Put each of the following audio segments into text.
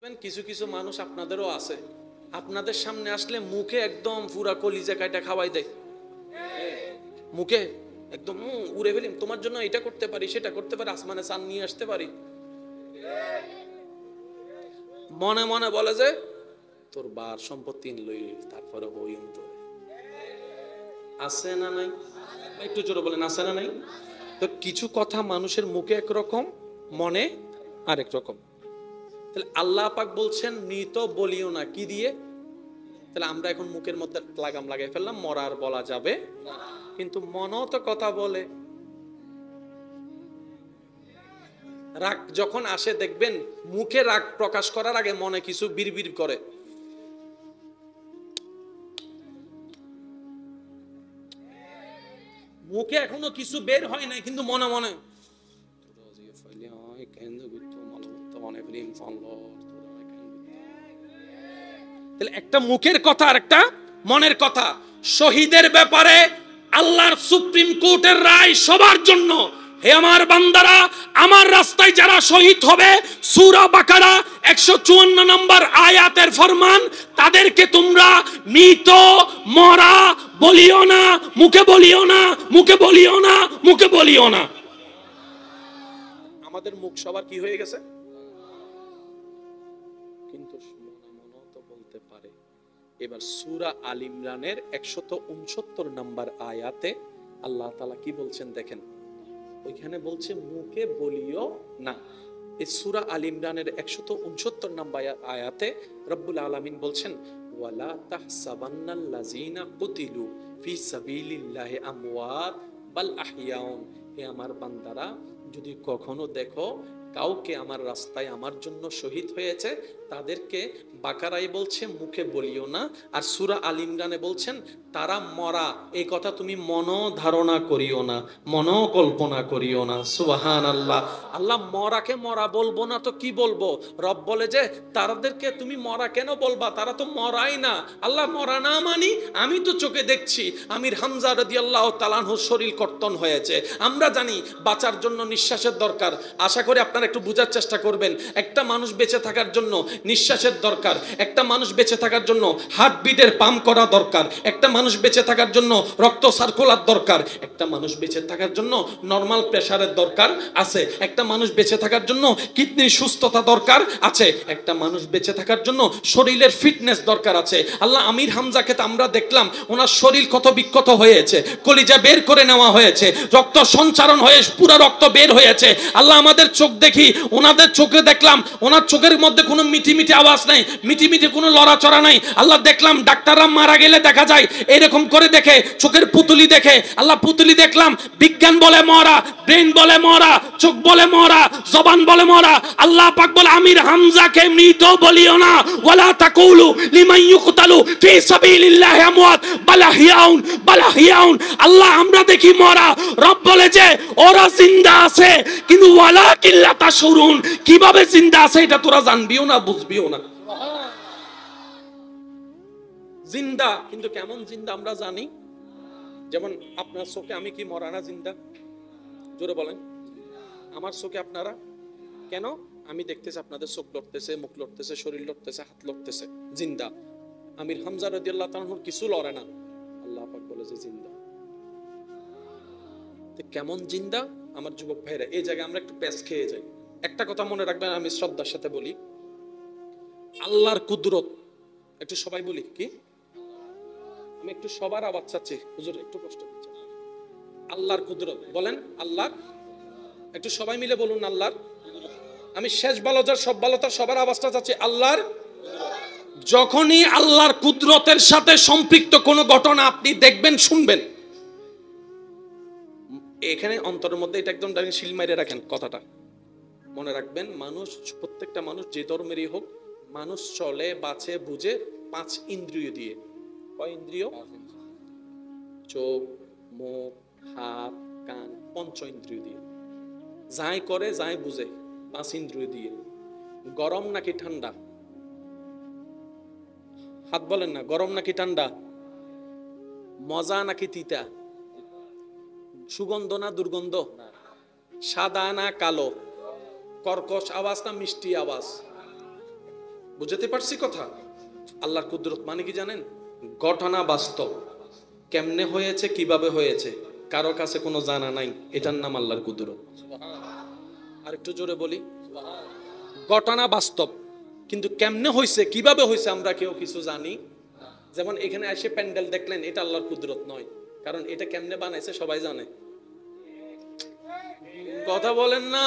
কিছু কিছু মানুষ আপনাদেরও আছে, আপনাদের সামনে আসলে মুখে একদম পুরা কলিজা কাটা খাওয়াই দেয়, মুখে একদম উড়ে ফেলি, তোমার জন্য এটা করতে পারি সেটা করতে পারি, আসমানে চাঁদ নিয়ে আসতে পারি। মনে মনে বলে যে তোর বার সম্পত্তি লই, তারপরে হই তো আছে না নাই, একটু জোরে বলেন আছে না নাই। তো কিছু কথা মানুষের মুখে একরকম, মনে আরেক রকম। তাহলে আল্লাহ পাক বলছেন মৃত বলিও না, কি দিয়ে? তাহলে আমরা এখন মুখের মধ্যে লাগাম লাগাই ফেললাম, মরার বলা যাবে, কিন্তু মনও তো কথা বলে। রাগ যখন আসে দেখবেন মুখে রাগ প্রকাশ করার আগে মনে কিছু বিড়বিড় করে। মুখে এখনো কিছু বের হয় নাই, কিন্তু মনে মনে তাহলে একটা মুখের কথা আর একটা মনের কথা। শহীদের ব্যাপারে আল্লাহর সুপ্রিম কোর্টের রায় সবার জন্য। হে আমার বান্দারা, আমার রাস্তায় যারা শহীদ হবে, সূরা বাকারা 154 নম্বর আয়াতের ফরমান, তাদেরকে তোমরা মৃত মরা বলিও না, মুখে বলিও না, মুখে বলিও না, মুখে বলিও না। আমাদের মুখ সবার কি হয়ে গেছে, কিন্তু মনও তো বলতে পারে। এবার সূরা আল ইমরানের 169 নম্বর আয়াতে আল্লাহ তাআলা কি বলছেন দেখেন, ওইখানে বলছে মুখে বলিও না। এই সূরা আল ইমরানের 169 নম্বর আয়াতে রব্বুল আলামিন বলছেন ওয়ালা তাহসাবান্নাল্লাযিনা কুতিলু ফি সাবিলিল্লাহি আমওয়াত বাল আহইয়াউন। হে আমার বান্দারা, যদি কখনো দেখো কাউকে আমার রাস্তায় আমার জন্য শহীদ হয়েছে, তাদেরকে বাকারায় বলছে মুখে বলিও না, আর সূরা আল ইমরানে বলছেন তারা মরা। এই কথা তুমি ধারণা করিও না, কল্পনা করিও না। সুবহানাল্লাহ। আল্লাহ মরাকে মরা বলবো না তো কি বলবো? রব বলে যে তাদেরকে তুমি মরা কেন বলবা, তারা তো মরাই না। আল্লাহ মরা না মানি, আমি তো চোখে দেখছি আমির হামজা রাদিয়াল্লাহু তাআলা আনহুর শরীর কর্তন হয়েছে। আমরা জানি বাঁচার জন্য নিঃশ্বাসের দরকার। আশা করি আপনারা একটু বোঝার চেষ্টা করবেন। একটা মানুষ বেঁচে থাকার জন্য নিঃশ্বাসের দরকার, একটা মানুষ বেঁচে থাকার জন্য হার্টবিটের পাম্প করা দরকার, একটা মানুষ বেঁচে থাকার জন্য রক্ত সার্কুলার দরকার, একটা মানুষ বেঁচে থাকার জন্য নরমাল প্রেসারের দরকার আছে, একটা মানুষ বেঁচে থাকার জন্য কিডনির সুস্থতা দরকার আছে, একটা মানুষ বেঁচে থাকার জন্য শরীরের ফিটনেস দরকার আছে। আল্লাহ আমির হামজাকে তো আমরা দেখলাম ওনার শরীর কত বিক্ষত হয়েছে, কলিজা বের করে নেওয়া হয়েছে, রক্ত সঞ্চারণ হয়ে পুরো রক্ত বের হয়েছে। আল্লাহ আমাদের চোখ দেখি, ওনাদের চোখে দেখলাম ওনার চোখের মধ্যে কোনো মিটি মিটি আওয়াজ নাই, মিটি মিটি কোনো লড়াচড়া নাই। আল্লাহ দেখলাম ডাক্তাররা মারা গেলে দেখা যায় এরকম করে দেখে, চোখের পুতুলি দেখে। আল্লাহ পুতুলি দেখলাম, বিজ্ঞান বলে মরা, ব্রেন বলে মরা, চোখ বলে মরা, জবান বলে মরা। আল্লাহ পাক বলে আমির হামজাকে মৃত বলিও না, ওয়ালা তাকুলু লিমান ইউকতালু ফি সাবিলিল্লাহি আমওয়াত বাল আহইয়াউন বাল আহইয়াউন। আল্লাহ আমরা দেখি মরা, রব বলে যে ওরা জিন্দা আছে, কিন্তু ওয়ালাকিন লা তাশউরুন, কিভাবে জিন্দা আছে এটা তোরা জানবিও না, বুঝবিও না। জিন্দা, কিন্তু কেমন জিন্দা আমরা জানি। যেমন আপনার চোখে আমি কি মরা না জিন্দা? জোরে বলেন। আমার চোখে আপনারা কেন? আমি দেখতেছি আপনাদের চোখ লড়তেছে, মুখ লড়তেছে, শরীর লড়তেছে, হাত লড়তেছে, জিন্দা। আমির হামজা রাদিয়াল্লাহু তাআলার কিছু লড়ে না, আল্লাহ পাক বলে যে জিন্দা। কেমন জিন্দা? আমার যুবক ভাইরা, এই জায়গায় আমরা একটু প্যাচ খেয়ে যাই। একটা কথা মনে রাখবেন, আমি শ্রদ্ধার সাথে বলি, আল্লাহর কুদরত। একটু সবাই বলি কি, আমি একটু সবার আওয়াজ চাচ্ছি, হুজুর একটু কষ্ট হচ্ছে। আল্লাহর কুদরত বলেন, আল্লাহর, একটু সবাই মিলে বলুন আল্লাহর। আমি শেষ বালজার সব বালতার সবার আওয়াজটা চাচ্ছি, আল্লাহর। যখনই আল্লাহর কুদরতের সাথে সম্পৃক্ত কোনো ঘটনা আপনি দেখবেন, শুনবেন, এখানে অন্তরের মধ্যে এটা একদম শিল মাইরে রাখেন, কথাটা মনে রাখবেন। মানুষ, প্রত্যেকটা মানুষ যে ধর্মেরই হোক, মানুষ চলে বাঁচে বুঝে 5 ইন্দ্রিয় দিয়ে। কয় ইন্দ্রিয়? চোখ, মুখ, হাত, কান, পঞ্চ ইন্দ্রিয় দিয়ে। যাই করে যাই বুঝে 5 ইন্দ্রিয় দিয়ে। গরম নাকি ঠান্ডা? হাত বলেন না, গরম নাকি ঠান্ডা? মজা নাকি তিতা? সুগন্ধ না দুর্গন্ধ? সাদা না কালো? কর্কশ আওয়াজ না মিষ্টি আওয়াজ? বুঝতে পারছি কথা? আল্লাহর কুদরত মানে কি জানেন? ঘটনা বাস্তব, কেমনে হয়েছে কিভাবে হয়েছে কারো কাছে কোনো জানা নাই, এটার নাম আল্লাহর কুদরত। আর একটু জোরে বলি, ঘটনা বাস্তব কিন্তু কেমনে হয়েছে কিভাবে হয়েছে আমরা কেউ কিছু জানি। যেমন এখানে এসে প্যান্ডেল দেখলেন, এটা আল্লাহর কুদরত নয়, কারণ এটা কেমনে বানাইছে সবাই জানে। কথা বলেন না,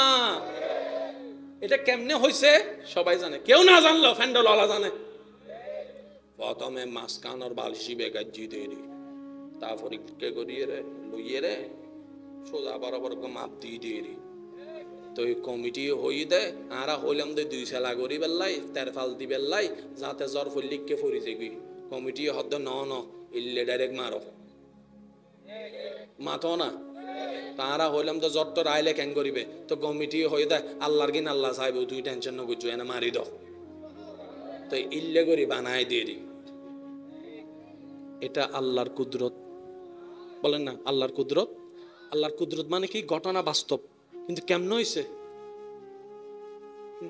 এটা কেমনে হয়েছে সবাই জানে, কেউ না জানলো প্যান্ডেল ওয়ালা জানে। প্রথমে মাঝখানোর বালসি বেগাজি দেরি, তারপরে কে করিয়ে রে লইয়ে রে সোজা বরাবর মাপ দিয়ে দেরি। তো এই কমিটি হই দে আরা হইলাম দে 2 সেলা করি বেল্লাই তেরফাল দি বেল্লাই যাতে জ্বর ফলিককে ফরি যাবি। কমিটি হদ্দ ন ইল্লে ডাইরেক্ট মারো মাথো না, তারা হইলাম তো জ্বর তো রাইলে ক্যাং করিবে। তো কমিটি হয়ে দেয় আল্লাহর কিন আল্লাহ চাইব, তুই টেনশন না করছো এনে মারি দাও। তো ইল্লে করি বানাই দিয়ে দি, এটা আল্লাহর কুদরত। বলেন না আল্লাহর কুদরত। আল্লাহর কুদরত মানে কি? ঘটনা বাস্তব কিন্তু কেমন হইছে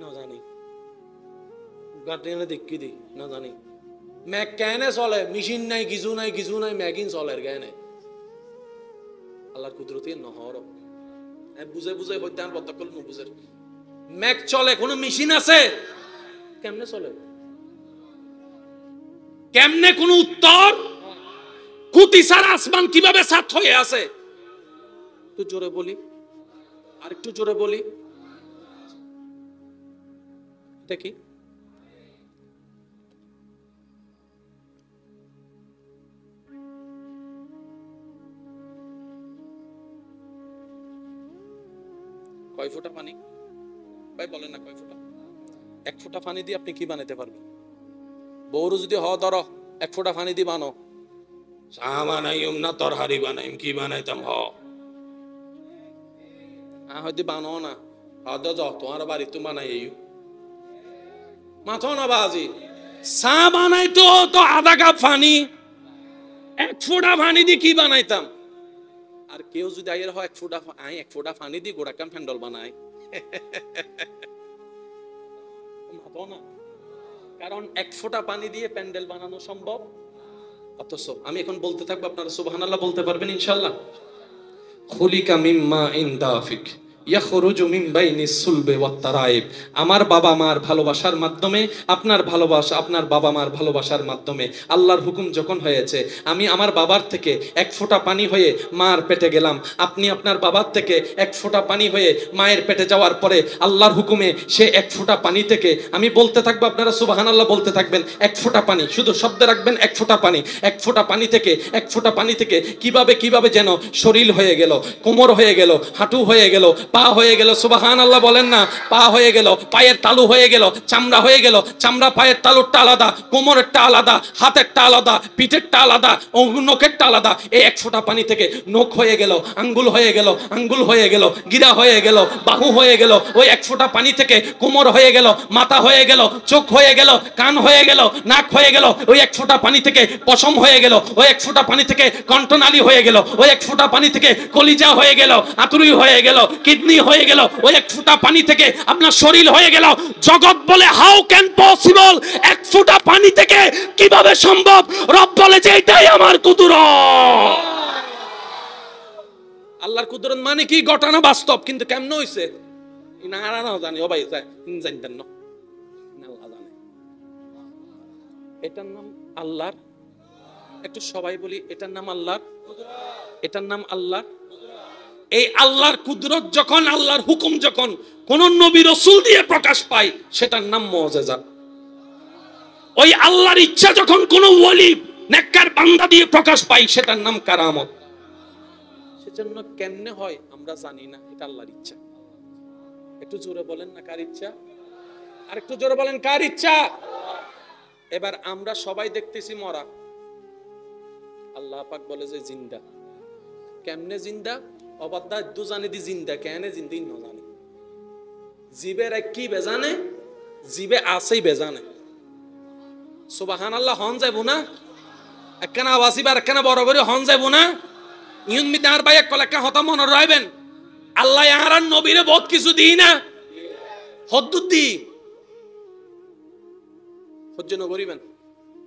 না জানি, গার্ডিয়ানে দেখি দি না জানি। ম্যাক কেনে চলে, মেশিন নাই কিছু নাই কিছু নাই, ম্যাগিন চলের কেনে আল্লাহর কুদরতি নহর বুঝে বুঝে হইতে আর বদ্ধ করল বুঝে। ম্যাক চলে, কোনো মেশিন আছে? কেমনে চলে? কেমনে কোনো উত্তর? কুতি সারা আসমান কিভাবে সাত হয়ে আছে? একটু জোরে বলি, আর একটু জোরে বলি, এটা কি? কয় ফোঁটা পানি ভাই বলেন না, কয় ফোঁটা? 1 ফোঁটা পানি দিয়ে আপনি কি বানাতে পারবেন? বউরু যদি ধরো 1 ফোঁটা পানি দিয়ে বানো, চা বানাইম না তরহারি বানাইম, কি বানাইতাম হয়তো বানো না হদ য তোমার বাড়ি তো বানাই মাথো না বাজি। চা বানাইতো তো আধা কাপ পানি, 1 ফোঁটা পানি দিয়ে কি বানাইতাম? আর কেউ যদি আইয়ের হয় 1 ফোঁটা পানি দিয়ে গোড়া কাম ফ্যান্ডল বানায় না, কারণ 1 ফোঁটা পানি দিয়ে প্যান্ডেল বানানো সম্ভব। অথচ আমি এখন বলতে থাকবো, আপনারা সুবহানাল্লাহ বলতে পারবেন ইনশাআল্লাহ। খুলিকা মিম্মা ইনদাফিক ইয়াখরুজু মিন বাইনিস সুলবি ওয়াত তারাইব। আমার বাবা মার ভালোবাসার মাধ্যমে, আপনার ভালোবাসা আপনার বাবা মার ভালোবাসার মাধ্যমে আল্লাহর হুকুম যখন হয়েছে, আমি আমার বাবার থেকে 1 ফোঁটা পানি হয়ে মার পেটে গেলাম, আপনি আপনার বাবার থেকে 1 ফোঁটা পানি হয়ে মায়ের পেটে যাওয়ার পরে আল্লাহর হুকুমে সে 1 ফোঁটা পানি থেকে, আমি বলতে থাকবো আপনারা সুবহানাল্লাহ বলতে থাকবেন, 1 ফোঁটা পানি, শুধু শব্দ রাখবেন 1 ফোঁটা পানি, 1 ফোঁটা পানি থেকে 1 ফোঁটা পানি থেকে কিভাবে কিভাবে যেন শরীর হয়ে গেল, কোমর হয়ে গেল, হাঁটু হয়ে গেল, পা হয়ে গেল। সুবহানাল্লাহ বলেন না। পা হয়ে গেল, পায়ের তালু হয়ে গেল, চামড়া হয়ে গেল, চামড়া পায়ের তালুরটা আলাদা, কোমরেরটা আলাদা, হাতেরটা আলাদা, পিঠেরটা আলাদা, নখেরটা আলাদা। এই 1 ফোঁটা পানি থেকে নখ হয়ে গেল, আঙ্গুল হয়ে গেল, আঙ্গুল হয়ে গেল, গিরা হয়ে গেল, বাহু হয়ে গেল। ওই 1 ফোঁটা পানি থেকে কোমর হয়ে গেল, মাথা হয়ে গেল, চোখ হয়ে গেল, কান হয়ে গেল, নাক হয়ে গেল। ওই 1 ফোঁটা পানি থেকে পশম হয়ে গেল, ওই 1 ফোঁটা পানি থেকে কণ্ঠনালী হয়ে গেল, ওই 1 ফোঁটা পানি থেকে কলিজা হয়ে গেল, আতুরি হয়ে গেল, কিডনি হয়ে গেল। ওই 1 ফোঁটা পানি থেকে আপনার শরীর হয়ে গেল। জগৎ বলে হাউ ক্যান পসিবল, 1 ফোঁটা পানি থেকে কিভাবে সম্ভব? রব বলে যে এটাই আমার কুদরত। আল্লাহর কুদরত মানে কি? ঘটনা বাস্তব কিন্তু কেমনে হইছে না জানি। ও ভাই জানতেন না, আল্লাহ জানে। এটার নাম আল্লাহর, একটু সবাই বলি এটার নাম আল্লাহর, এটার নাম আল্লাহর। এই আল্লাহর কুদরত যখন, আল্লাহর হুকুম যখন কোন নবী রাসূল দিয়ে প্রকাশ পায়, সেটার নাম মুআজিজা। ওই আল্লাহর ইচ্ছা যখন কোন ওলি নেককার বান্দা দিয়ে প্রকাশ পায়, সেটার নাম কারামত। সেজন্য কেমনে হয় আমরা জানি না, এটা আল্লাহর ইচ্ছা। একটু জোরে বলেন না কার ইচ্ছা? আর একটু জোরে বলেন কার ইচ্ছা? এবার আমরা সবাই দেখতেছি মরা, আল্লাহ পাক বলে যে জিন্দা। কেমনে জিন্দা? অবাধ্যা দু জানে দি জিন্দা, কেনে জিন্দা ন জানে। জিবের কি বেজানে, জিবে আছেই বেজানে। সুবহানাল্লাহ হন যাইব না? একখানা আওয়াজিবার একখানা বড় করে হন যাইব না? ইউন মি তার ভাই এক কলেকা হতা মনে রাখবেন, আল্লাহ আর নবীরে বহুত কিছু দিই না, হদ্দুদ দি সহ্য ন করিবেন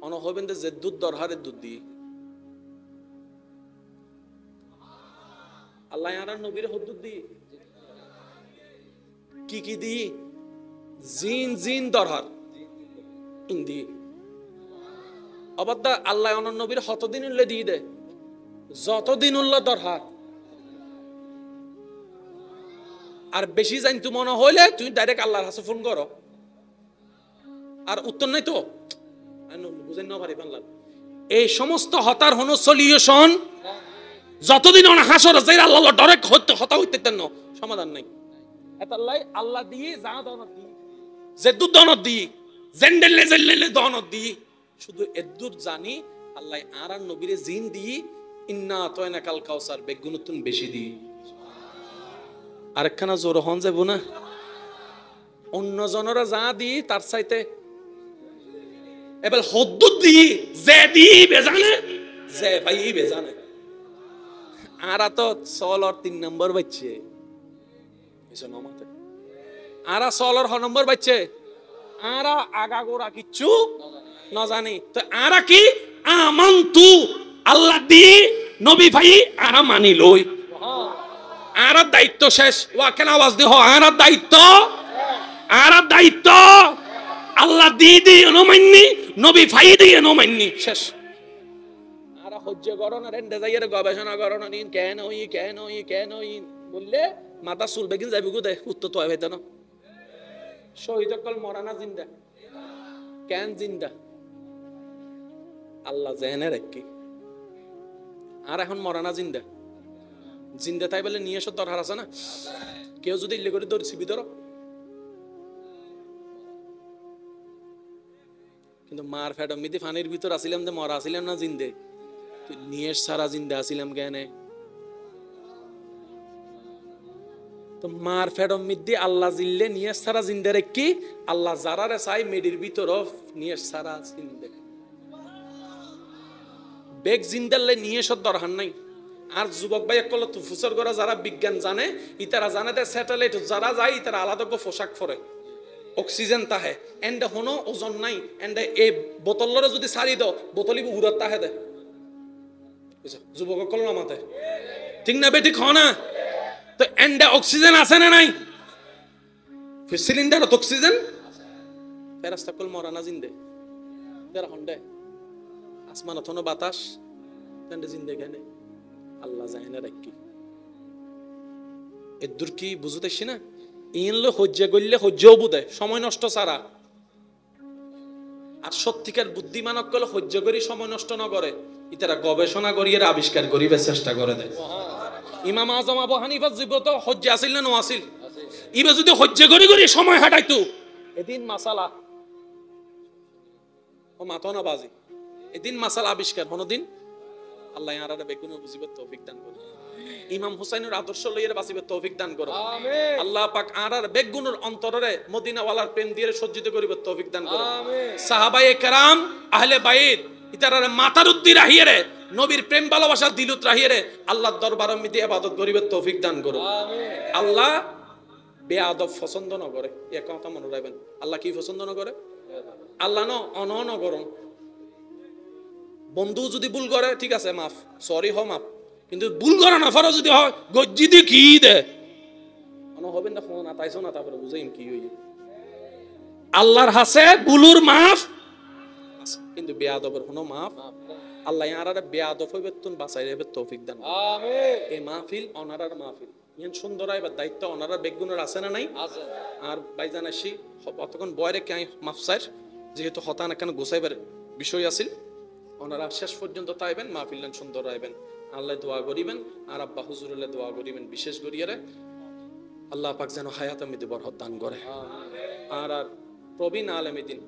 অন হবেন যে দুধ দরহারের দুধ দিয়ে আল্লাহ আর নবীর হদ্দুদ দিয়ে কি দিয়ে জিন জিন দরহার ইন্দি অবাদা আল্লাহ অনন্য নবীর হতদিন উল্লে দিয়ে দে যতদিন উল্ল দরহার আর বেশি জানতু মনে হইলে তুই ডাইরেক্ট আল্লাহর কাছে ফোন করো আর উত্তর নাই তো বুঝেন না পারি বাংলা এই সমস্ত হতার হন সলিউশন যতদিন অন হাসর যাই আল্লাহ ডাইরেক্ট হতা হইতে দেন সমাধান নাই এতাল্লাই আল্লাহ দিয়ে যা দনত দি যে দুধ দনত দি জেন্ডেলে জেল্লেলে দনত দি শুধু এদ্দুর জানি আল্লাহ আর নবীরে জিন দি ইন্না তয়না কাল কাউসার বেগুনতুন বেশি দি আরেকখানা জোর হন যাব না অন্য জনরা যা দি তার চাইতে এবার হদ্দুদ দি যে দি বেজানে যে ভাই বেজানে আরা তো সলর 3 নম্বর বাচ্চে এসো নমাতে আরা সলর 6 নম্বর বাচ্চে আরা আগা গোরা কিচ্ছু না জানি তো আরা কি আমান্তু আল্লাহ দি নবী ভাই আরা মানি লই আর দায়িত্ব শেষ ওয়াকেন আওয়াজ দি হ আর দায়িত্ব আল্লাহ দি নমান্নি নবী ভাই দি নমান্নি শেষ আর হজ্জ করো না রেন্ডে যাইয়ের গবেষণা করো না কেন বললে মাথা চুল বেগিন যাবি গো দে উত্তর তো হইতে না শহীদ কল মরানা জিন্দা কেন জিন্দা আল্লাহ জেনে রাখি আর এখন মরানা জিন্দা জিন্দা তাই বলে নিয়ে এসো দরকার আছে না কেউ যদি ইল্লে করে ধরছি ভিতর কিন্তু মার ফেডম মিদি ফানির ভিতর আসিলাম যে মরা আসিলাম না জিন্দে নিয়ে সারা জিন্দা আসিলাম কেন তো মার ফেডম মিদি আল্লাহ জিল্লে নিয়ে সারা জিন্দে রেখি আল্লাহ যারারে চাই মেডির ভিতর নিয়ে সারা জিন্দে বেগ জিন্দালে নিয়ে এসো দরকার নাই আর যুবক ভাই একল ফুসর করা যারা বিজ্ঞান জানে ইতারা জানে যে স্যাটেলাইট যারা যায় ইতারা আলাদা পোশাক পরে অক্সিজেন তাহে এন্ড হনো ওজন নাই এন্ড এই বোতলরে যদি সারি দাও বোতলি উড়াত তাহে দে যুবক কল নামাতে ঠিক না বেটি খাও না তো এন্ড অক্সিজেন আছে না নাই সিলিন্ডারত অক্সিজেন ফেরেশতা কল মরানা জিন্দে দেরা হন্ডে আসমানত হনো বাতাস এন্ড জিন্দে কেনে আল্লাহ জাহেনা রাখি এদুর কি বুঝতেছি না ইনলে হজ্জে গইলে হজ্জেও বুঝে সময় নষ্ট ছাড়া আর সত্যিকার বুদ্ধিমানক কল হজ্জে করি সময় নষ্ট না করে ইতারা গবেষণা করি এর আবিষ্কার করিবে চেষ্টা করে দেয় ইমাম আজম আবু হানিফা জীবত হজ্জে আসিল না নো আসিল ইবে যদি হজ্জে করি সময় হাঁটাইতো এদিন মাসালা ও মাথা না বাজি এদিন মাসালা আবিষ্কার হনদিন আল্লাহ ইয়ারারে বেগুন বুঝিবে তৌফিক দান করুন ইমাম হুসাইনের আদর্শ লইয়ের বাঁচিবে তৌফিক দান করুন আমিন আল্লাহ পাক আরার বেগুনের অন্তরে মদিনা ওয়ালার প্রেম দিয়ে সজ্জিত করিবে তৌফিক দান করুন আমিন সাহাবায়ে কেরাম আহলে বাইত ইতারারে মাতার উদ্দি রাহিয়েরে নবীর প্রেম ভালোবাসা দিলুত রাহিয়েরে আল্লাহর দরবারে মিদি ইবাদত করিবে তৌফিক দান করুন আমিন আল্লাহ বেয়াদব পছন্দ না করে এই কথা মনে রাখবেন আল্লাহ কি পছন্দ না করে আল্লাহ ন অনন করুন বন্ধু যদি ভুল করে ঠিক আছে মাফ সরি হ মাফ কিন্তু ভুল করে না ফর যদি হয় গজ্জি দি কি দে অন হবেন না ফোন আতাইছো না তারপরে বুঝাইম কি হই আল্লাহর হাসে বুলুর মাফ কিন্তু বেয়াদবের কোনো মাফ আল্লাহ ইয়ারারে বেয়াদব হইবে তুন বাঁচাই দেবে তৌফিক দান আমিন এই মাহফিল অনারার মাহফিল ইয়ান সুন্দর আইবা দায়িত্ব অনারার বেগুনের আছে না নাই আছে আর ভাইজান আসি অতক্ষণ বয়রে কাই মাফসার যেহেতু হতান এখানে গোছাইবার বিষয় আছিল ওনারা শেষ পর্যন্ত তাইবেন মাহফিলন সুন্দর রাইবেন আল্লাহ দোয়া করিবেন আর আব্বা হুজুরুল্লাহ দোয়া করিবেন বিশেষ করিয়ারে আল্লাহ পাক যেন হায়াত মধ্যে বরকত দান করে আর প্রবীণ আলেম দিন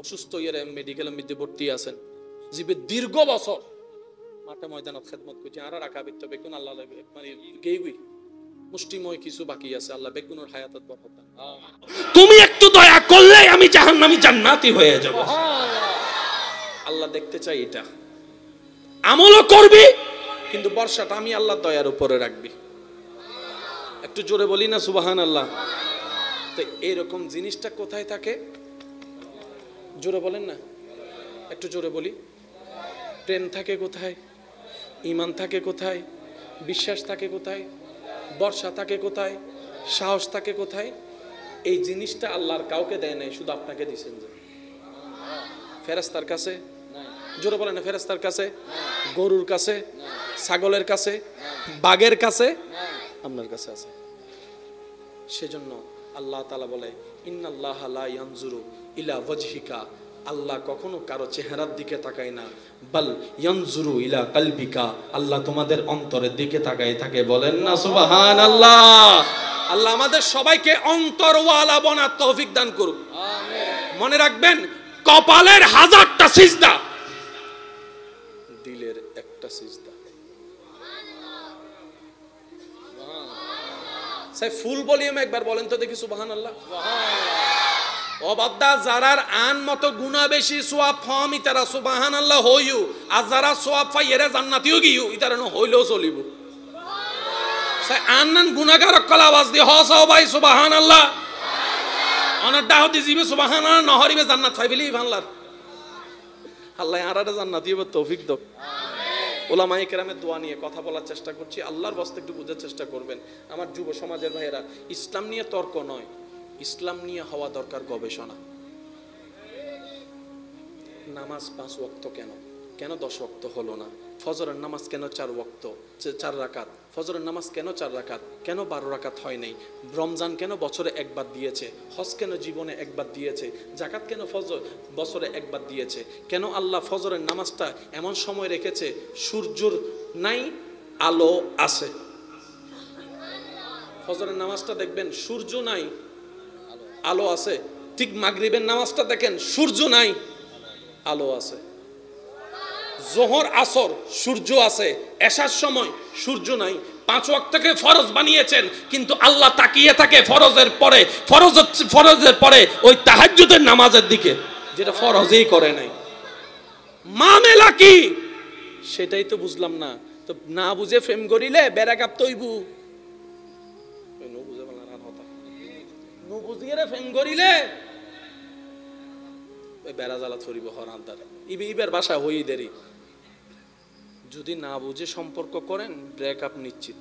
অসুস্থ ইয়ারে মেডিকেলের মধ্যে ভর্তি আছেন জীবে দীর্ঘ বছর মাঠে ময়দানত খেদমত করছি আর রাখাবিত্ত বেগুন আল্লাহ মানে গেইবি মুষ্টিময় কিছু বাকি আছে আল্লাহ বেগুনের হায়াতত বরকত দান তুমি একটু দয়া করলে আমি জাহান্নামী জান্নাতি হয়ে যাব আল্লাহ দেখতে চাই এটা আমলও করবি কিন্তু বর্ষাটা আমি আল্লাহর দয়ার উপরে রাখবি একটু জোরে বলি না সুবহানাল্লাহ তো এরকম জিনিসটা কোথায় থাকে জোরে বলেন না, একটু জোরে বলি। প্রেম থাকে কোথায়? ঈমান থাকে কোথায়? বিশ্বাস থাকে কোথায়? ভরসা থাকে কোথায়? সাহস থাকে কোথায়? এই জিনিসটা আল্লাহর কাউকে দেয় নাই, শুধু আপনাকে দিয়েছেন। যে ফেরেশতার কাছে, জোরে বলেন না, ফেরেশতার কাছে, গরুর কাছে, ছাগলের কাছে, বাঘের কাছে, আপনার কাছে আছে। সেজন্য আল্লাহ তাআলা বলে ইন্নাল্লাহা লা ইয়ানজুরু ইলা ওয়াজহিকা, আল্লাহ কখনো কারো চেহারার দিকে তাকায় না, বাল ইয়ানজুরু ইলা কলবিকা, আল্লাহ তোমাদের অন্তরের দিকে তাকায় থাকে। বলেন না সুবহানাল্লাহ। আল্লাহ আমাদের সবাইকে অন্তরওয়ালা বানার তৌফিক দান করুক, আমিন। মনে রাখবেন, কপালের 1000টা সিজদা, দিলের একটা সিজদা। সাই ফুল ভলিউম একবার বলেন তো দেখি সুবহানাল্লাহ। ও বাদ্দা, যারার আন মতো গুনাহ বেশি সওয়াব ফম ইতারা সুবহানাল্লাহ হইউ, আর যারা সওয়াব পাই এরা জান্নাতিও গিয়ু, ইতারা ন হইলেও চলিব। সাই আনন গুনাহগার কলা আওয়াজ দি হসাও ভাই সুবহানাল্লাহ। অনার দাওতি জিবে সুবহানাল্লাহ নহরিবে জান্নাত পাইবেলি ভাল্লার। আল্লাহ আরারে জান্নাতি হবে তৌফিক দাও। ওলামায়ে কেরামের দোয়া নিয়ে কথা বলার চেষ্টা করছি, আল্লাহর ওয়াস্তে একটু বোঝার চেষ্টা করবেন। আমার যুব সমাজের ভাইয়েরা, ইসলাম নিয়ে তর্ক নয়, ইসলাম নিয়ে হওয়া দরকার গবেষণা। নামাজ 5 ওয়াক্ত কেন, কেন 10 ওয়াক্ত হলো না? ফজরের নামাজ কেন 4 ওয়াক্ত, 4 রাকাত? ফজরের নামাজ কেন 4 রাকাত, কেন 12 রাকাত হয় নাই? রমজান কেন বছরে একবার দিয়েছে? হজ কেন জীবনে একবার দিয়েছে? যাকাত কেন বছরে একবার দিয়েছে? কেন আল্লাহ ফজরের নামাজটা এমন সময় রেখেছে সূর্যর নাই, আলো আছে? ফজরের নামাজটা দেখবেন সূর্য নাই, আলো আছে। ঠিক মাগরিবের নামাজটা দেখেন সূর্য নাই, আলো আছে। জোহর আসর সূর্য আছে, এশার সময় সূর্য নাই। 5 ওয়াক্তকে ফরজ বানিয়েছেন, কিন্তু আল্লাহ তাকিয়ে থাকে ফরজের পরে ওই তাহাজ্জুদের নামাজের দিকে, যেটা ফরজই করে নাই। মামেলা কি সেটাই তো বুঝলাম না। তো না বুঝে প্রেম করিলে বেড়াকাপ তৈবু, নো বুঝিয়ে প্রেম করিলে বেড়া জ্বালা ছড়িব হরান্দার। ইবের বাসা হই দেরি। যদি না বুঝে সম্পর্ক করেন, ব্রেকআপ নিশ্চিত।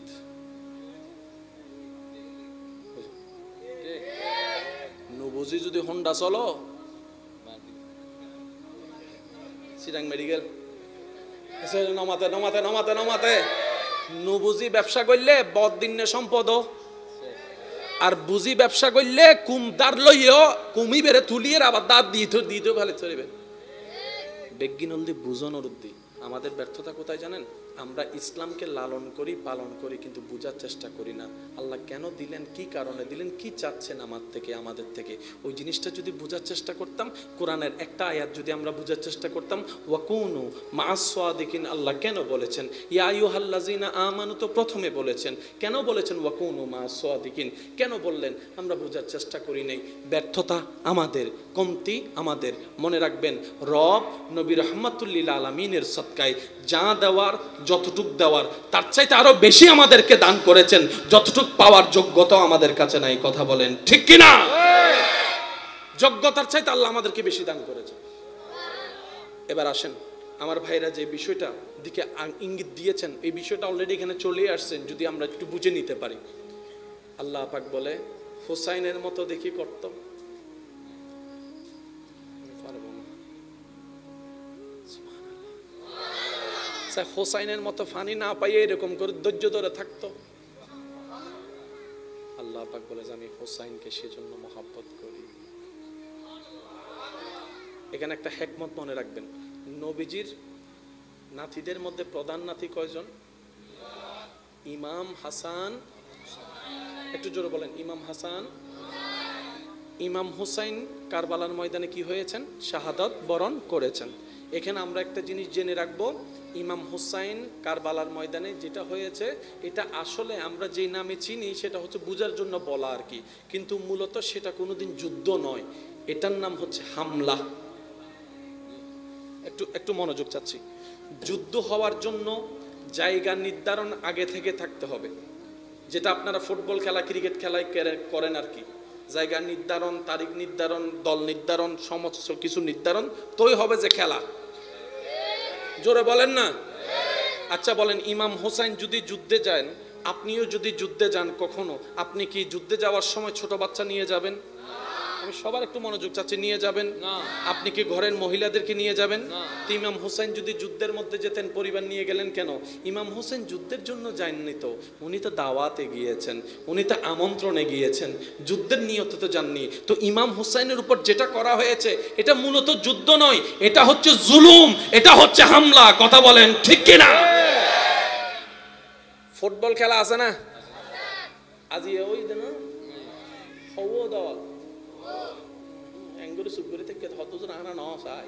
নো বুঝি যদি হোন্ডা চলো, চিরাং মেডিকেল নমাতে নমাতে নমাতে নমাতে, নো বুঝি ব্যবসা করলে বদিনে সম্পদ, আর বুঝি ব্যবসা করলে কুমদার লইও কুমি বেড়ে তুলিয়ে আবার দাঁত দিতে ভালো চলবে। বেগিন হলদি বুঝানোর উদ্দি। আমাদের ব্যর্থতা কোথায় জানেন? আমরা ইসলামকে লালন করি, পালন করি, কিন্তু বুঝার চেষ্টা করি না। আল্লাহ কেন দিলেন, কি কারণে দিলেন, কি চাচ্ছেন আমাদের থেকে, ওই জিনিসটা যদি বুঝার চেষ্টা করতাম, কোরআনের একটা আয়াত যদি আমরা বুঝার চেষ্টা করতাম, ওয়াকুনু মাআস সাদিকিন, আল্লাহ কেন বলেছেন ইয়া আইয়ুহাল্লাযিনা আমানু, তো প্রথমে বলেছেন, কেন বলেছেন ওয়াকুনু মাআস সাদিকিন, কেন বললেন? আমরা বুঝার চেষ্টা করি নাই। ব্যর্থতা আমাদের, কমতি আমাদের। মনে রাখবেন, রব নবী রাহমাতুল লিল আলামিনের সদকায় যা দেওয়ার, যতটুক দেওয়ার, তার চাইতে আরো বেশি আমাদেরকে দান করেছেন। যতটুক পাওয়ার যোগ্যতা আমাদের কাছে নাই। কথা বলেন ঠিক কিনা? যোগ্যতার চাইতে আল্লাহ আমাদেরকে বেশি দান করেছেন। এবার আসেন, আমার ভাইরা যে বিষয়টা দিকে ইঙ্গিত দিয়েছেন, এই বিষয়টা অলরেডি এখানে চলে আসছেন, যদি আমরা একটু বুঝে নিতে পারি। আল্লাহ পাক বলে, হুসাইনের মতো দেখি করত, হোসাইনের মতো ফানি না পাইয়ে এরকম করে ধৈর্য ধরে থাকতো। আল্লাহ পাক বলে যে আমি হোসাইনকে সেজন্য মহব্বত করি। এখানে একটা হিকমত মনে রাখবেন, নবীজির নাতিদের মধ্যে প্রধান নাতি কয়জন? ইমাম হাসান, একটু জোরে বলেন, ইমাম হাসান। ইমাম হুসাইন কারবালার ময়দানে কি হয়েছেন? শাহাদাত বরণ করেছেন। এখানে আমরা একটা জিনিস জেনে রাখবো, ইমাম হুসাইন কারবালার ময়দানে যেটা হয়েছে, এটা আসলে আমরা যেই নামে চিনি সেটা হচ্ছে বুঝার জন্য বলা আর কি, কিন্তু মূলত সেটা কোনোদিন যুদ্ধ নয়, এটার নাম হচ্ছে হামলা। একটু মনোযোগ চাচ্ছি। যুদ্ধ হওয়ার জন্য জায়গা নির্ধারণ আগে থেকে থাকতে হবে, যেটা আপনারা ফুটবল খেলা, ক্রিকেট খেলায় করেন আর কি। জায়গা নির্ধারণ, তারিখ নির্ধারণ, দল নির্ধারণ, সমস্ত কিছু নির্ধারণ, তোই হবে যে খেলা। জোরে বলেন না। আচ্ছা বলেন, ইমাম হোসেন যদি যুদ্ধে যান, আপনিও যদি যুদ্ধে যান কখনো, আপনি কি যুদ্ধে যাওয়ার সময় ছোট বাচ্চা নিয়ে যাবেন? আমি সবার একটু মনোযোগ চাচ্ছি, নিয়ে যাবেন? আপনি কি ঘরের মহিলাদেরকে নিয়ে যাবেন? তো ইমাম হোসেন যদি যুদ্ধের মধ্যে যেতেন, পরিবার নিয়ে গেলেন কেন? ইমাম হোসেন যুদ্ধের জন্য যাননি তো, উনি তো দাওয়াতে গিয়েছেন, উনি তো আমন্ত্রণে গিয়েছেন, যুদ্ধের নিয়তে তো যাননি। তো ইমাম হোসেনের উপর যেটা করা হয়েছে এটা মূলত যুদ্ধ নয়, এটা হচ্ছে জুলুম, এটা হচ্ছে হামলা। কথা বলেন ঠিক কিনা? ফুটবল খেলা আছে না আজি, ওই দেন হওয়া দাওয়া এঙ্গুরি সুগুরি থেকে হতজন আনা ন চাই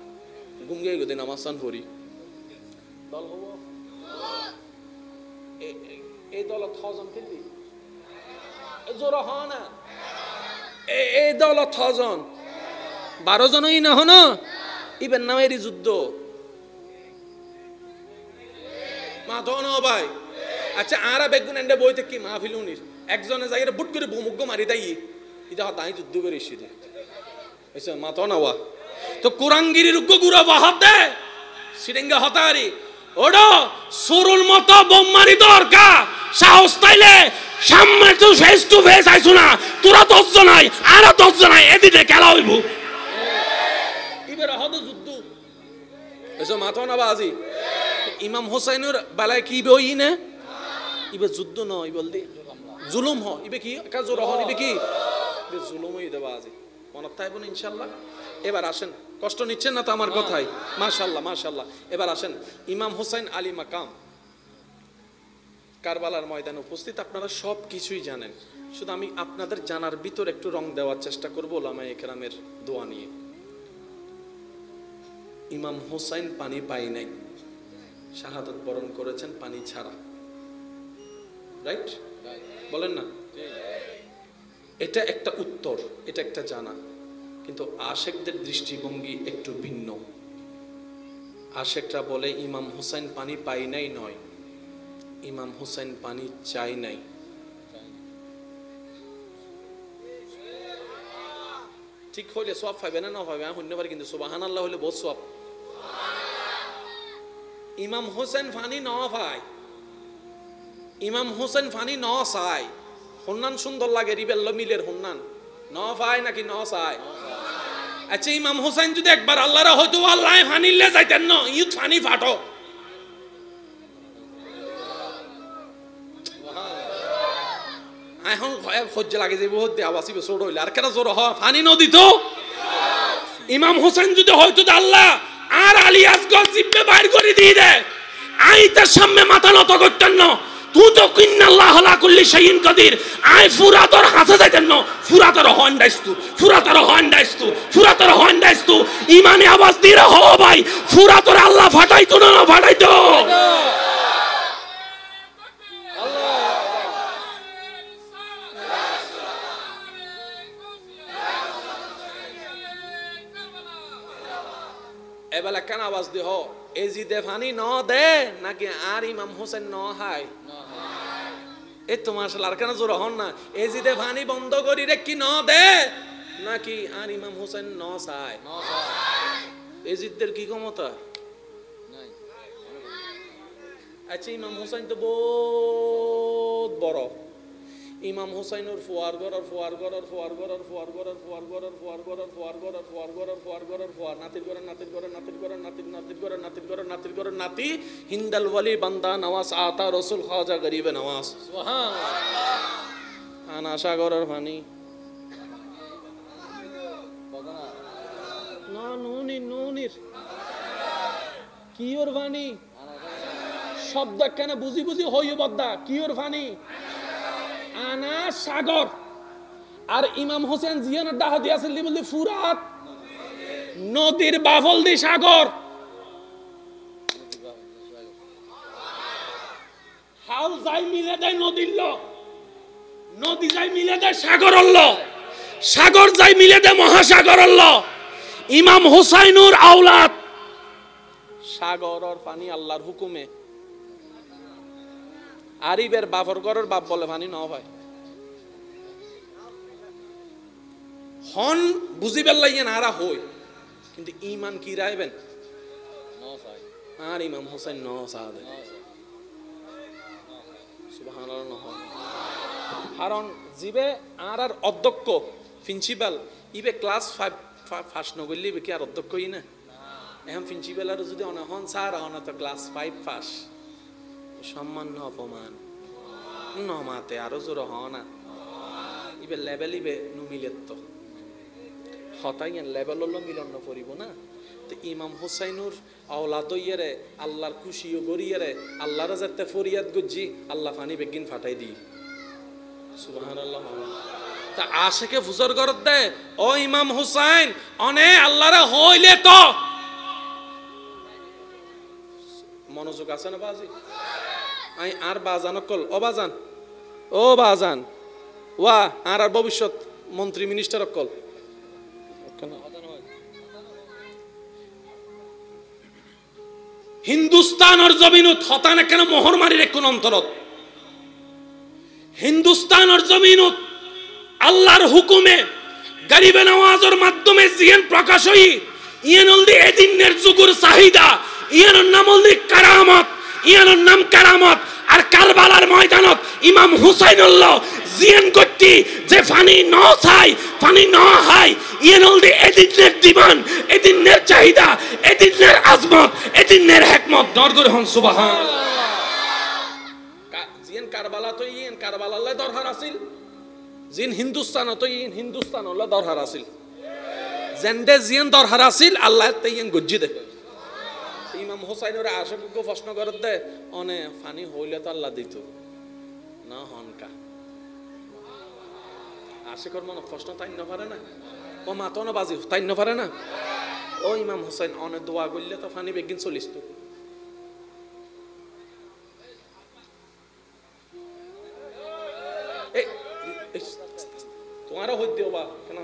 গুমগে গদিন আমাসান পড়ি দল হব, এই দলত ছজন খেলবি, জোর হ না, এই দলত ছজন 12 জনই না হন, ইবেন নামেরই যুদ্ধ মা ধন ভাই। আচ্ছা আরা বেগুন এন্ডে বইতে কি মাহফিল উনির একজনে যাই বুট করে ভূমুগ্গ মারি দেয়, এটা তাই যুদ্ধ করে এসে দে মাথা নেওয়া তো কুরাঙ্গিরির গুড়া বাহাত দে সিরেঙ্গা হতারি ওডো সুরুল মতো বোম মারি দরকার সাহস তাইলে সামনে তো ফেস টু ফেস আইছো না, তোরা 10 জন নাই আর 10 জন নাই, এদিকে খেলা হইব ইবের হদ যুদ্ধ এসো মাথা না বাজি। ইমাম হোসেনের বেলায় কি বই না, ইবে যুদ্ধ নয় বলদি জুলুম হ, ইবে কি কাজ রহ, ইবে কি জুলুমই দেবা আজি মনে থাকবেন ইনশাল্লাহ। এবার আসেন, কষ্ট নিচ্ছেন না তো আমার কথাই? মাশাআল্লাহ মাশাআল্লাহ। এবার আসেন, ইমাম হোসেন আলী মাকাম কারবালার ময়দানে উপস্থিত, আপনারা সব কিছুই জানেন, শুধু আমি আপনাদের জানার ভিতর একটু রং দেওয়ার চেষ্টা করব ওলামায়ে কেরামের দোয়া নিয়ে। ইমাম হোসেন পানি পাই নাই, শাহাদাত বরণ করেছেন পানি ছাড়া, রাইট? বলেন না, এটা একটা উত্তর, এটা একটা জানা, কিন্তু আশেকদের দৃষ্টিভঙ্গি একটু ভিন্ন। আশেকরা বলে ইমাম হোসেন পানি পাই নাই নয়, ইমাম হোসেন পানি চাই নাই। ঠিক হইলে সওয়াব পাইবে না, না পাইবে আমি হইতে পারি, কিন্তু সুবহানাল্লাহ হইলে বহুত সওয়াব। ইমাম হোসেন পানি ন পায়, ইমাম হোসেন পানি ন চায়, হন্নান সুন্দর লাগে রিবেল্ল মিলের হন্নান ন পায় নাকি ন চায়? আচ্ছা ইমাম হোসেন যদি একবার আল্লাহরা হয়তো আল্লাহ ফানিলে যাইতেন না, ইউথ ফানি ফাটো এখন সহ্য লাগে যে বহুত আওয়াজ ছোট হইলে আর কেন জোর হ ফানি নদী তো। ইমাম হোসেন যদি হয়তো আল্লাহ আর আলী আসগর জিব্বে বাইর করে দিয়ে দেয়, আইতার সামনে মাথা নত করতেন না, তুই তো কিন্নাল্লাহ আলা কুল্লি শাইইন কাদির, আই ফুরাতর হাসা যাইতেন না, ফুরাতর হন্ডাইস্তু, ফুরাতর হন্ডাইস্তু, ফুরাতর হন্ডাইস্তু, ইমানে আওয়াজ দিয়ে হ ভাই, ফুরাতর আল্লাহ ফাটাইতো না, ফাটাইতো। এবেলা কেন আওয়াজ দেহ এজিদে ফানি ন দে নাকি আর ইমাম হোসেন ন হাই? এই তো মাশাআল্লাহ, আর কেন জোর হন না, এজিদে ফানি বন্ধ করি রে কি ন দে নাকি আর ইমাম হোসেন ন চায়? এজিদদের কি ক্ষমতা? আচ্ছা ইমাম হোসেন তো বহুত বড়, ইমাম হোসেনের ফোয়ার গড় ফোয়ার গড় ফোয়ার গড় ফোয়ার গড় ফোয়ার গড় ফোয়ার গড় ফোয়ার গড় ফোয়ার গড় ফোয়ার গড় ফোয়ার নাতির গড় নাতির গড় নাতির গড় নাতির নাতির গড় নাতির গড় নাতির গড় নাতি হিন্দাল ওয়ালি বান্দা নওয়াজ আতা রাসূল খাজা গরিবে নওয়াজ সুবহানাল্লাহ। আনা সাগরের পানি না নুনি নুনির কি ওর পানি শব্দ কেন বুঝি বুঝি হইও বদ্দা কি ওর পানি আনা সাগর। আর ইমাম হোসেন জিয়ানের ডাহা দিয়েছেন বলতে ফুরাত নদীর বাফল দি সাগর, হাল যাই মিলে দেয় নদীর ল, নদী যাই মিলে দেয় সাগর ল, সাগর যাই মিলে দেয় মহাসাগর ল। ইমাম হুসাইনুর আওলাদ সাগরের পানি আল্লাহর হুকুমে, আরিবের বাফর গরের বাপ বলে পানি ন ভাই। হন বুঝিবার লাগিয়েন আরা হই, কিন্তু ইমান কি রাইবেন আর ইমাম হোসেন ন সাদে সুবহানাল্লাহ নহয়। কারণ জিবে আর অধ্যক্ষ প্রিন্সিপাল ইবে ক্লাস 5 ফার্স্ট নগরলি কি আর অধ্যক্ষই না, এখন প্রিন্সিপাল আর যদি অনহন স্যার হন তো ক্লাস 5 পাস, সম্মান ন অপমান ন মাতে আরো জোর হন না ইবে লেভেল ইবে নু মিলেত তো হতাইয়েন লেভেল হলো মিলন ন পড়িব না। তো ইমাম হুসাইনুর আওলাদ ইয়েরে আল্লাহর খুশিও গরিয়েরে আল্লাহর যাতে ফরিয়াদ গুজি আল্লাহ ফানি বেগিন ফাটাই দি সুবহানাল্লাহ। তা আশেকে ফুজর করত দে ও ইমাম হুসাইন অনে আল্লাহরে হইলে তো মনোযোগ আছে না বাজি? আই আর বাজান কল ও বাজান, ও বাজান ওয়া আর আর ভবিষ্যৎ মন্ত্রী মিনিস্টার কল হিন্দুস্তানের জমিনত হতানে কেন মোহর মারি রে কোন অন্তরত হিন্দুস্তানের জমিনত আল্লাহর হুকুমে গরিবে নওয়াজের মাধ্যমে জিয়ান প্রকাশ হই ইয়ান অলদি এদিনের যুগের চাহিদা ইয়ানের নাম অলদি কারামত, ইয়ানের নাম কারামত। আর কারবালার ময়দানত ইমাম হুসাইনুল্লাহ জিয়ান করতি যে ফানি ন চাই ফানি ন হাই ইয়ান অলদি এদিনের ডিমান্ড, এদিনের চাহিদা, এদিনের আজমত, এদিনের হিকমত দরগর হন সুবহানাল্লাহ। জিয়ান কারবালা তো ইয়ান কারবালা আল্লাহ দরকার আছিল, জিন হিন্দুস্তান তো ইন হিন্দুস্তান আল্লাহ দরকার আছিল, জেন্ডে জিয়ান দরকার আছিল আল্লাহ তাইয়ান গজ্জি দে। ইমাম হুসাইনের আশাককে প্রশ্ন করত দে অনে ফানি হইলে তো আল্লাহ দিত না হনকা আশিকর মনে প্রশ্ন তাই না পারে না, ও মাতো না বাজি তাই না পারে না। ও ইমাম হুসাইন অনে দোয়া করলে তো ফানি বেগিন চলিস তো। তোমারও হই দিও বা কেন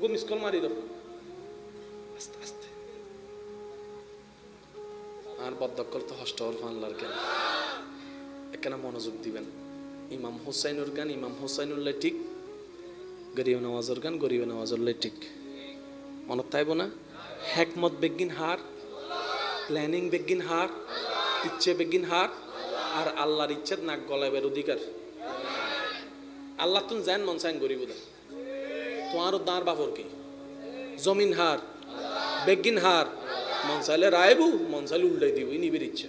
গো মিসকল মারি দাও আস্তে আস্তে আর বদ্ধকল তো হষ্ট আল্লাহর কেন এখানে মনোযোগ দিবেন। ইমাম হুসাইনুর গান ইমাম হুসাইনুল্লাহ ঠিক, গরিব নওয়াজের গান গরিব নওয়াজুল্লাহ ঠিক, মনত তাইব না? হেকমত বেগিন হার, প্ল্যানিং বেগিন হার, ইচ্ছে বেগিন হার, আর আল্লাহর ইচ্ছে নাক গলাইবের অধিকার আল্লাহ তুমি জান মন চাইন গরিব দা তোমারও দাঁড় বাপর কি জমিন হার বেগিন হার, মন চাইলে রায়বু মন চাইলে উল্টাই দিব নিবির ইচ্ছে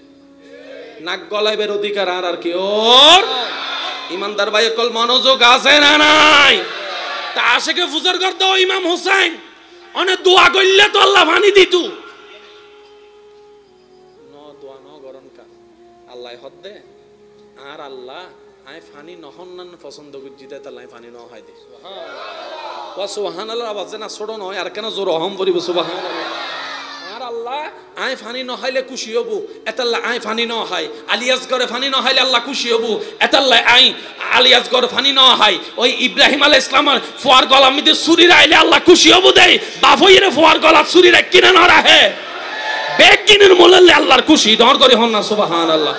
নাক গলাইবের অধিকার আর আর কি ওর। ইমানদার ভাই কল মনোযোগ আছে না নাই? তা আশেকে ফুজর কর দাও ইমাম হুসাইন অনেক দোয়া করলে তো আল্লাহ পানি দিত ন দোয়া ন গরম কা আল্লাহ হদ দে আর আল্লাহ আই ফানি নহন নান পছন্দ করছি তাই তাল্লাই ফানি ন হয় দে সুবহানাল্লাহ। ওয়া সুবহানাল্লাহ আওয়াজ না ছোট নয় আর কেন জোর অহম করিব সুবহানাল্লাহ। আর আল্লাহ আই ফানি ন হাইলে খুশি হব এতাল্লাহ আই ফানি ন হাই আলিয়াস করে ফানি ন হাইলে আল্লাহ খুশি হব এতাল্লাহ আই আলিয়াস করে ফানি ন হাই। ওই ইব্রাহিম আলাইহিস সালামের ফুয়ার গলা মধ্যে ছুরি রাইলে আল্লাহ খুশি হব দেই বাপ হইরে ফুয়ার গলা ছুরি রাখ কিনা না রাহে বেগ কিনের মোলালে আল্লাহর খুশি দর করে হন না সুবহানাল্লাহ।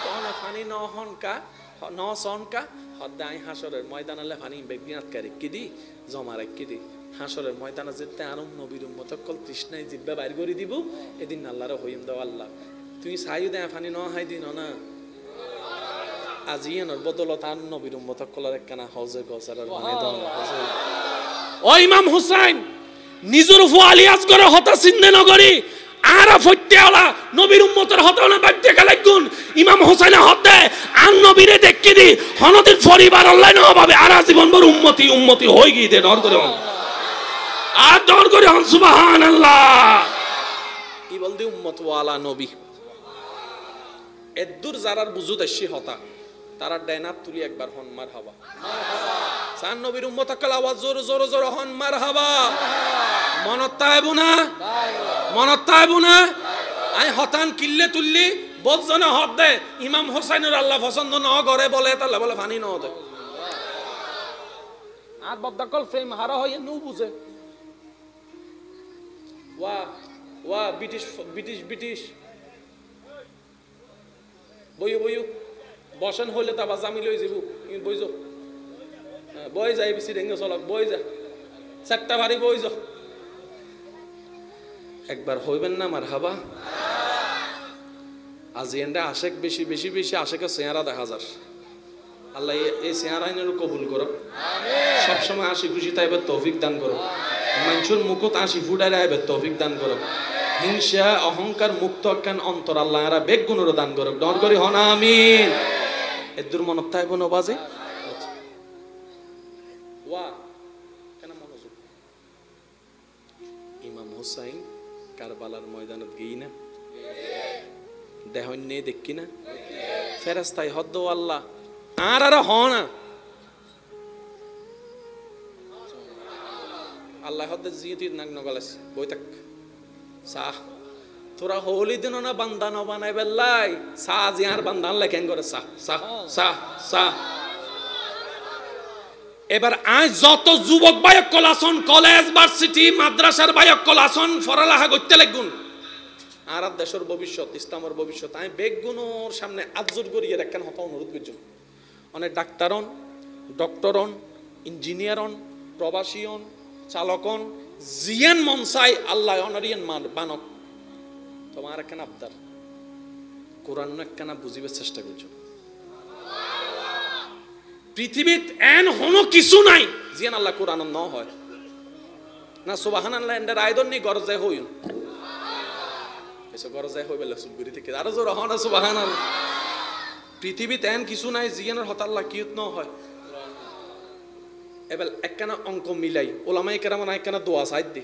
কোন ফানি ন হনকা ন সনকা হদাই হাসরের ময়দানে ফানি বেগিনাত করে কি দি জমা রাখ কি দি হাসরের ময়দানে যেতে আরম নবীর উম্মত কল তৃষ্ণায় জিব্বা বাইর করে দিব এদিন আল্লাহর হইম দাও আল্লাহ তুই সাইও দে ফানি ন হাই দিন না আজিয়ানোর বদলত আর নবীর উম্মত কলার একখানা হজে গসারের মানে দাও। ও ইমাম হুসাইন নিজের ফুয়ালিয়াস করে হতা চিন্তা নগরী আরা ফত্যেওয়ালা নবীর উম্মতের হতা না বাইতে গেলে গুণ ইমাম হুসাইন হতে আর নবীরে দেখি দি হনদের পরিবার আল্লাহ না ভাবে আর জীবন ভর উম্মতি উম্মতি হই গই দে ডর করে আর ডর করে হন সুবহানাল্লাহ। কি বলদি উম্মত ওয়ালা নবী এদুর যারার বুজুদ আসি হতা তারা ডাইনাত তুলি একবার হন মারহাবা সান নবীর উম্মত কল আওয়াজ জোর জোর জোর হন মারহাবা মনত তাইবু না মনত তাইবু না আই হতান কিল্লে তুললি বজনে হদ দে ইমাম হুসাইনের আল্লাহ পছন্দ ন করে বলে তাহলে বলে ফানি ন দে আর বদ্দাকল ফেম হারা হয়ে নু বুঝে ওয়া ওয়া ব্রিটিশ ব্রিটিশ ব্রিটিশ বইও বইও বসেন হইলে তা জামি লই যাব বইজো বই যাই বেশি ডেঙ্গে চলক বই যা চারটা বাড়ি বইজ একবার হইবেন না আমার হাবা আজিয়েন্ডা আশেক বেশি বেশি বেশি আশেকে চেহারা দেখা যার আল্লাহ এই চেহারা আইনের কবুল করো সবসময় হাসি খুশি তাইবে তৌফিক দান করো মানুষের মুখত হাসি ফুটাই রাখবে তৌফিক দান করো হিংসা অহংকার মুক্ত একখান অন্তর আল্লাহ এরা বেগ গুণের দান করো ডর করি হন আমিন এদুর মনত তাইব নবাজে ওয়া কেন মনোযোগ ইমাম হুসাইন কারবালার ময়দানত গই না দেহন নেই দেখি না ফেরেশতাই হদ্দ আল্লাহ আর আর হ না আল্লাহ হদ্দ জিয়তির নাক নগলাস বইতাক সাহ তোরা হোলি দিন না বান্দা ন বানাই বেলাই সাহ জিয়ার বান্দান লেখেন করে সাহ সাহ সাহ সাহ এবার আজ যত যুবক বায়ক কলাসন কলেজ ভার্সিটি মাদ্রাসার বায়ক কলাসন ফরালাহা করতে লাগুন আর দেশের ভবিষ্যৎ ইসলামের ভবিষ্যৎ আমি বেগুনোর সামনে আজর করিয়ে রাখেন হতা অনুরোধ করছি অনেক ডাক্তারন ডক্টরন ইঞ্জিনিয়ারন প্রবাসীয়ন চালকন জিয়ান মনসাই আল্লাহ অনারিয়ান বানক তোমার একখান আবদার কোরআন একখানা বুঝিবার চেষ্টা করছো পৃথিবীত এন হনো কিছু নাই জিয়ান আল্লাহ কোরআন ন হয় না সুবহানাল্লাহ এন্ডার আইদন নি গরজে হইন এসে গরজে হইবে সুবগুরি থেকে আরো জোর হনা সুবহানাল্লাহ পৃথিবীত এন কিছু নাই জিয়ানের হত আল্লাহ কিয়ত ন হয় এবার একখানা অঙ্ক মিলাই ওলামায়ে কেরাম একখানা দোয়া সাইদ দি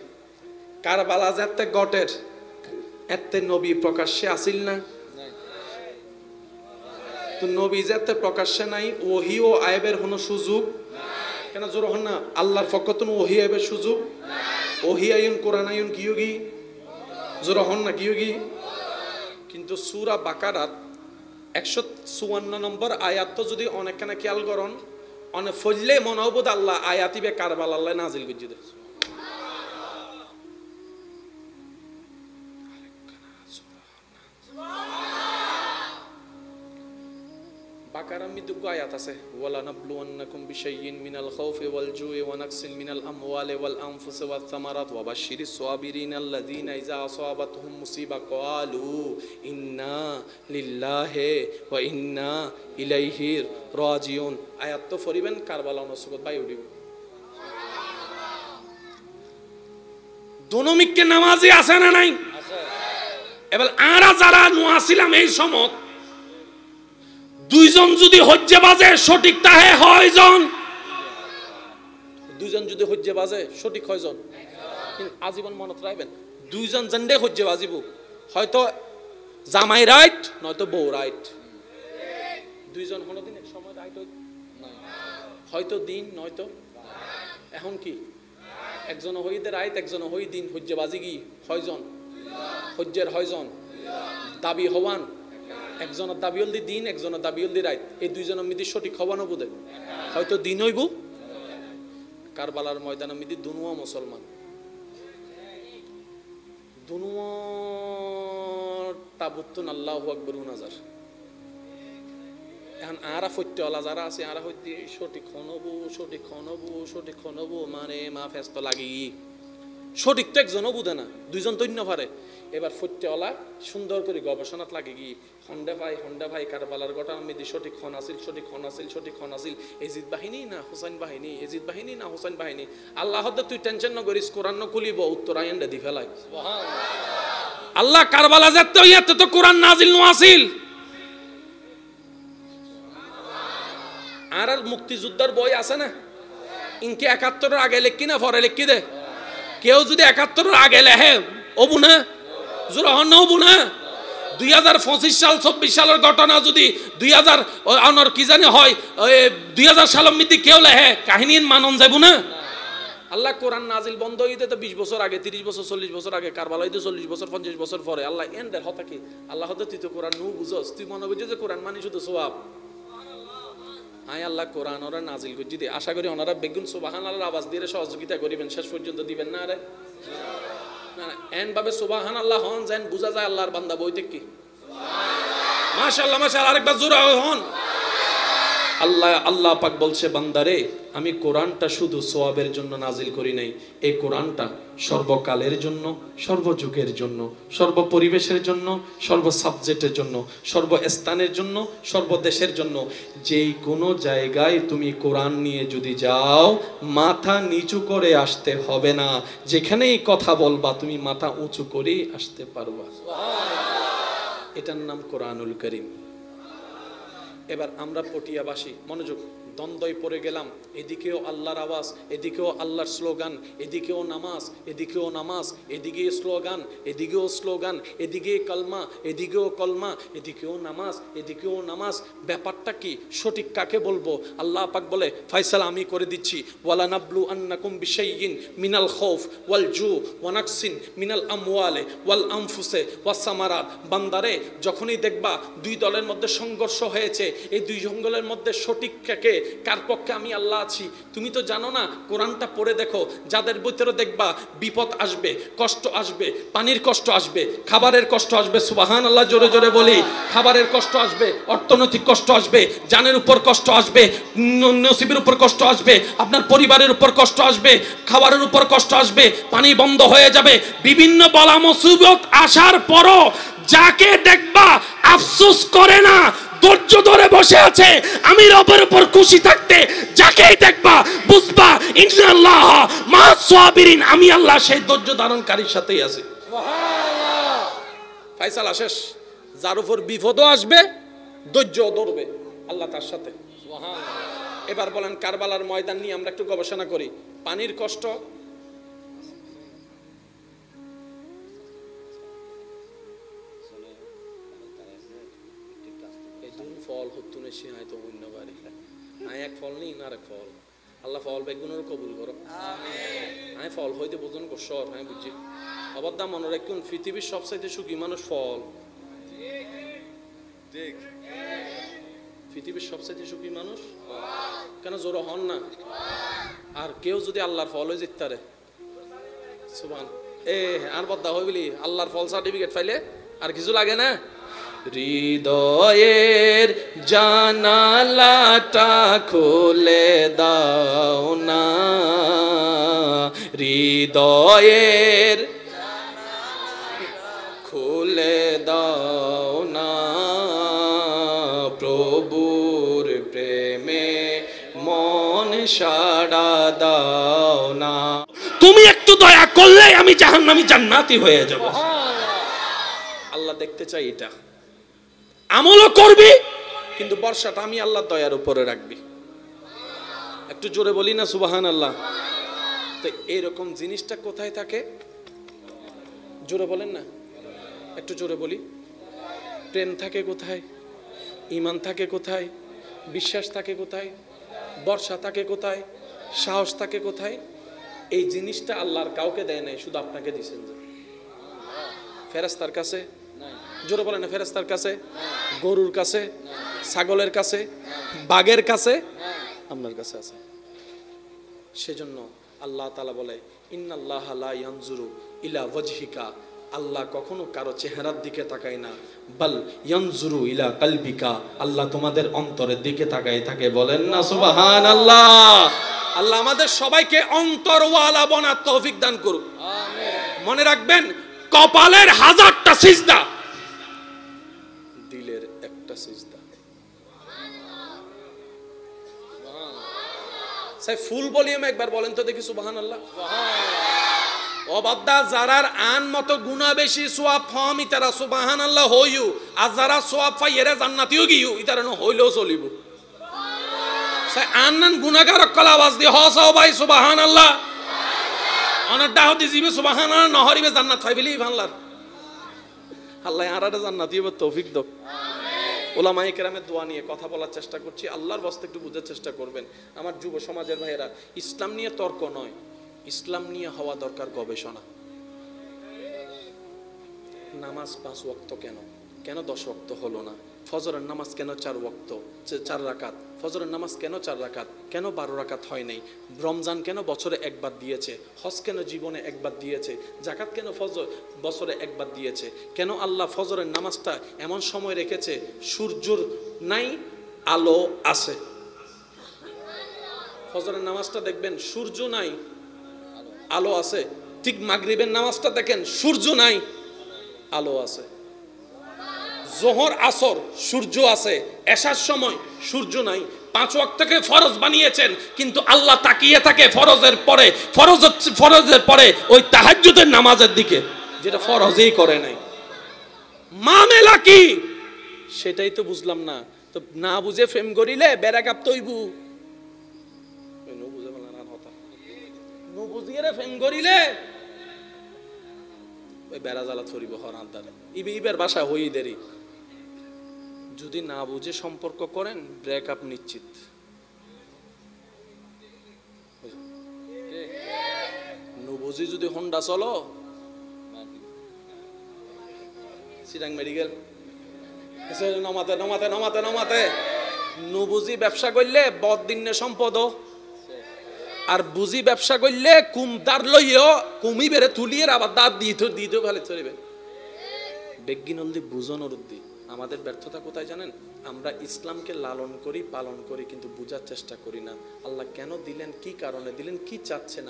কারবালা যাতে গটের এতে নবী প্রকাশ্যে আসিল না তো নবী যাতে প্রকাশ্যে নাই ওহি ও আয়েবের কোনো সুযোগ কেন জোর হন না আল্লাহর ফকতন ওহি আয়েবের সুযোগ ওহি আইন কোরআন আইন কিয়োগি জোর হন না কিয়োগি কিন্তু সূরা বাকারাত 154 নম্বর আয়াত তো যদি অনেকখানা খেয়াল করন অনেক ফজলে মনোবদ আল্লাহ আয়াতিবে কারবালা আল্লাহ নাজিল করছে দে বাকারার মধ্যে আয়াত আছে ওয়ালা নাবলুওয়ান্নাকুম বিশাইইন মিনাল খাউফি ওয়াল জুই ওয়া নাকসিন মিনাল আমওয়ালি ওয়াল আনফুসি ওয়াত সামারাত ওয়া বাশশিরিস সাবিরিন আল্লাযীনা ইযা আসাবাতহুম মুসিবা ক্বালু ইন্না লিল্লাহি ওয়া ইন্না ইলাইহি রাজিউন আয়াত তো ফরিবেন কারবালা নসুবত বাই উঠিব দোনোমিককে নামাজি আছে না নাই আছে এবার আরা যারা নোয়াছিলাম এই সময় দুইজন যদি হজ্জে বাজে সঠিক তাহে হয়জন দুইজন যদি হজ্জে বাজে সঠিক হয়জন কিন্তু আজীবন মনত রাখবেন দুইজন জন্ডে হজ্জে বাজিব হয়তো জামাই রাইট নয়তো বউ রাইট দুইজন হলো দিন এক সময় রাইট হয়তো দিন নয়তো এখন কি একজন হইতে রাইট একজন হই দিন হজ্জে বাজি কি হয়জন হজ্জের হয়জন দাবি হওয়ান একজনের দাবি হল দিন একজনের দাবি হল রাইত এই দুইজনের মধ্যে সঠিক হওয়ানো বোধে হয়তো দিন হইব কারবালার ময়দানের মধ্যে দুনুয়া মুসলমান দুনুয়া তাবুতুন আল্লাহু আকবার 9000 এখন আরা ফত্যওয়ালা যারা আছে আরা হইতে সঠিক হনবো মানে মা ফেস্ত লাগি সঠিক তো একজনও বুঝে না দুইজন তৈন্য পারে এবার ফত্যওয়ালা সুন্দর করে গবেষণাত লাগে কি হন্ডা ভাই কারবালার ঘটনার মধ্যে সঠিক খন আসিল এজিদ বাহিনী না হুসাইন বাহিনী আল্লাহ তুই টেনশন ন করিস কোরআন ন খুলিব উত্তর আইনটা দি ফেলাই আল্লাহ কারবালা যাতে ইয়াতে তো কোরআন নাজিল ন আসিল আর মুক্তিযোদ্ধার বই আছে না ইনকে 71 এর আগে লিখি না পরে লিখি দে কেউ যদি 71 এর আগে লেহে ওবু না জোর হন ওবু না 2025 সাল 24 সালের ঘটনা যদি 2000 অনর কি জানি হয় 2000 সালের মধ্যে কেউ লেহে কাহিনী মানন যাব না আল্লাহ কোরআন নাজিল বন্ধ হইতে তো 20 বছর আগে 30 বছর 40 বছর আগে কারবালা হইতে 40 বছর 50 বছর পরে আল্লাহ এন্ডের হতা কি আল্লাহ হতে তুই তো কোরআন নু বুঝস তুই মনে বুঝে যে কোরআন মানে শুধু সওয়াব আয় আল্লাহ কোরআন ওরা নাজিল করছি দে আশা করি ওনারা বেগুন সুবহানাল্লাহর আওয়াজ দিয়ে সহযোগিতা করিবেন শেষ পর্যন্ত দিবেন না আরে না এন ভাবে সুবহানাল্লাহ হন যেন বুঝা যায় আল্লাহর বান্দা বইতে কি সুবহানাল্লাহ মাশাআল্লাহ আরেকবার জোরে হন আল্লাহ পাক বলছে, বান্দারে আমি কোরআনটা শুধু সওয়াবের জন্য নাজিল করি নাই, এই কোরআনটা সর্বকালের জন্য, সর্বযুগের জন্য, সর্বপরিবেশের জন্য, সর্ব সাবজেক্টের জন্য, সর্বস্থানের জন্য, সর্বদেশের জন্য। যেই কোনো জায়গায় তুমি কোরআন নিয়ে যদি যাও, মাথা নিচু করে আসতে হবে না, যেখানেই কথা বলবা তুমি মাথা উঁচু করেই আসতে পারবা। এটার নাম কোরআনুল কারীম। এবার আমরা পটিয়াবাসী মনোযোগ, দ্বন্দ্বয় পড়ে গেলাম, এদিকেও আল্লাহর আওয়াজ, এদিকেও আল্লাহর স্লোগান, এদিকেও নামাজ, এদিকেও নামাজ, এদিকে স্লোগান, এদিকেও স্লোগান, এদিকে কলমা, এদিকেও কলমা, এদিকেও নামাজ, এদিকেও নামাজ। ব্যাপারটা কি, সঠিক কাকে বলবো? আল্লাহ পাক বলে, ফয়সালা আমি করে দিচ্ছি, ওয়ালা নাবলু আন্নাকুম বিশাইইন মিনাল খাউফ ওয়াল জু ওয়া নাকসিন মিনাল আমওয়ালি ওয়াল আনফুসি ওয়াস সামারাত। বান্দারে যখনই দেখবা দুই দলের মধ্যে সংঘর্ষ হয়েছে, এই দুই জঙ্গলের মধ্যে সঠিক কে, কার পক্ষে আমি আল্লাহ আছি তুমি তো জানো না। কোরআনটা পড়ে দেখো, যাদের ভিতরে দেখবা বিপদ আসবে, কষ্ট আসবে, পানির কষ্ট আসবে, খাবারের কষ্ট আসবে, সুবহানাল্লাহ জোরে জোরে বলি, খাবারের কষ্ট আসবে, অর্থনৈতিক কষ্ট আসবে, জানের উপর কষ্ট আসবে, নসিবের উপর কষ্ট আসবে, আপনার পরিবারের উপর কষ্ট আসবে, খাবারের উপর কষ্ট আসবে, পানি বন্ধ হয়ে যাবে, বিভিন্ন বলা মুসিবত আসার পরও যাকে দেখবা আফসোস করে না, ধৈর্য ধরে বসে আছে, আমি রবের উপর খুশি থাকতে যাকেই দেখবা বুঝবা ইনশাআল্লাহ মা সাবিরিন, আমি আল্লাহ সেই ধৈর্য ধারণকারীর সাথেই আছি। সুবহানাল্লাহ। ফয়সালা শেষ, যার উপর বিপদও আসবে ধৈর্য ধরবে, আল্লাহ তার সাথে। সুবহানাল্লাহ। এবার বলেন, কারবালার ময়দান নিয়ে আমরা একটু গবেষণা করি। পানির কষ্ট, ফল হতো না, সে হয়তো অন্য বাড়ি আয় এক ফল নেই, আর এক ফল আল্লাহ ফল বেগুনের কবুল করো, আমিন। আয় ফল হইতে বোঝন কর, হ্যাঁ বুঝছি। অবদা মনে রাখুন, পৃথিবীর সবচাইতে সুখী মানুষ ফল, ঠিক। পৃথিবীর সবচাইতে সুখী মানুষ কেন? জোর হন না। আর কেউ যদি আল্লাহর ফল হয়ে যেতে পারে, সুবহান, আর বদ্দা হই বলি আল্লাহর ফল সার্টিফিকেট পাইলে আর কিছু লাগে না। হৃদয়ের জানালাটা খুলে দাও না, হৃদয়ের খুলে দাও না, প্রভুর প্রেমে মন সাড়া দাও না। তুমি একটু দয়া করলে আমি জাহান্নামী জান্নাতি হয়ে যাব। আল্লাহ দেখতে চাই এটা। আমলও করবি, কিন্তু বর্ষাটা আমি আল্লাহর দয়ার উপরে রাখবি। একটু জোরে বলি না সুবহানাল্লাহ। তো এরকম জিনিসটা কোথায় থাকে? জোরে বলেন না, একটু জোরে বলি। প্রেম থাকে কোথায়? ঈমান থাকে কোথায়? বিশ্বাস থাকে কোথায়? বর্ষা থাকে কোথায়? সাহস থাকে কোথায়? এই জিনিসটা আল্লাহর কাউকে দেয় নাই, শুধু আপনাকে দিয়েছেন। ফেরেশতার কাছে? জোরে বলেন না। ফেরেশতার কাছে? গরুর কাছে? ছাগলের কাছে? বাঘের কাছে? আপনার কাছে আছে। সেজন্য আল্লাহ তাআলা বলে, ইন্নাল্লাহা লা ইয়ানজুরু ইলা ওয়াজহিকা, আল্লাহ কখনো কারো চেহারার দিকে তাকায় না, বাল ইয়ানজুরু ইলা কলবিকা, আল্লাহ তোমাদের অন্তরের দিকে তাকায় থাকে। বলেন না সুবহানাল্লাহ। আল্লাহ আমাদের সবাইকে অন্তরওয়ালা বানার তৌফিক দান করুক, আমিন। মনে রাখবেন, কপালের 1000টা সিজদা, দিলের একটা সিজদা। সাই ফুল ভলিউম একবার বলেন তো দেখি সুবহানাল্লাহ। অবাদ্দা যারার আন মতো গুনাহ বেশি সওয়াব ফম ইতারা সুবহানাল্লাহ হইউ, আর যারা সওয়াব পাই এরা জান্নাতিও গিয়ু, ইতারা ন হইলেও চলিব। সাই আনন গুনাহগার কল আওয়াজ দি হসাও ভাই সুবহানাল্লাহ। অনার দাওয়াত দিবে সুবহানাল্লাহ, নহরিবে জান্নাত পাইবেলি ভাল্লার। আল্লাহ আরারে জান্নাত দিবে তৌফিক দাও, আমিন। ওলামায়ে কেরামের দোয়া নিয়ে কথা বলার চেষ্টা করছি, আল্লাহর ওয়াস্তে একটু বুঝার চেষ্টা করবেন। আমার যুব সমাজের ভাইয়েরা, ইসলাম নিয়ে তর্ক নয়, ইসলাম নিয়ে হওয়া দরকার গবেষণা। নামাজ 5 ওয়াক্ত কেন, কেন 10 ওয়াক্ত হলো না? ফজরের নামাজ কেন 4 ওয়াক্ত 4 রাকাত? ফজরের নামাজ কেন 4 রাকাত, কেন 12 রাকাত হয় নাই? রমজান কেন বছরে একবার দিয়েছে? হজ কেন জীবনে একবার দিয়েছে? যাকাত কেন বছরে একবার দিয়েছে? কেন আল্লাহ ফজরের নামাজটা এমন সময় রেখেছে সূর্যর নাই, আলো আছে? ফজরের নামাজটা দেখবেন সূর্য নাই, আলো আছে। ঠিক মাগরিবের নামাজটা দেখেন সূর্য নাই, আলো আছে। জোহর আসর সূর্য আছে, এশার সময় সূর্য নাই। 5 ওয়াক্তকে ফরজ বানিয়েছেন, কিন্তু আল্লাহ তাকিয়ে থাকে ফরজের পরে ওই তাহাজ্জুদের নামাজের দিকে, যেটা ফরজই করে নাই। মামেলা কি সেটাই তো বুঝলাম না। তো না বুঝে ফেম করিলে বেড়াকাপ তৈবু নো বুঝিয়ে ফেম করিলে ওই বেড়া জ্বালা ছড়িব হরান দ্বারা ইবের বাসা হই দেরি। যদি না বুঝে সম্পর্ক করেন ব্রেকআপ নিশ্চিত। বুঝি যদি হোন্ডা চলো চিরাং মেডিকেল নমাতে নমাতে নমাতে নমাতে বুঝি ব্যবসা করলে বদিনে সম্পদ, আর বুঝি ব্যবসা করলে কুমদার লইও কুমি বেড়ে তুলিয়ে আবার দাঁত দিতে ভালো চলবে। বেগিনলদি বুঝনোর উদ্দি আমাদের ব্যর্থতা কোথায় জানেন? আমরা ইসলামকে লালন করি, পালন করি, কিন্তু বুঝার চেষ্টা করি না। আল্লাহ কেন দিলেন, কি কারণে দিলেন, কি চাচ্ছেন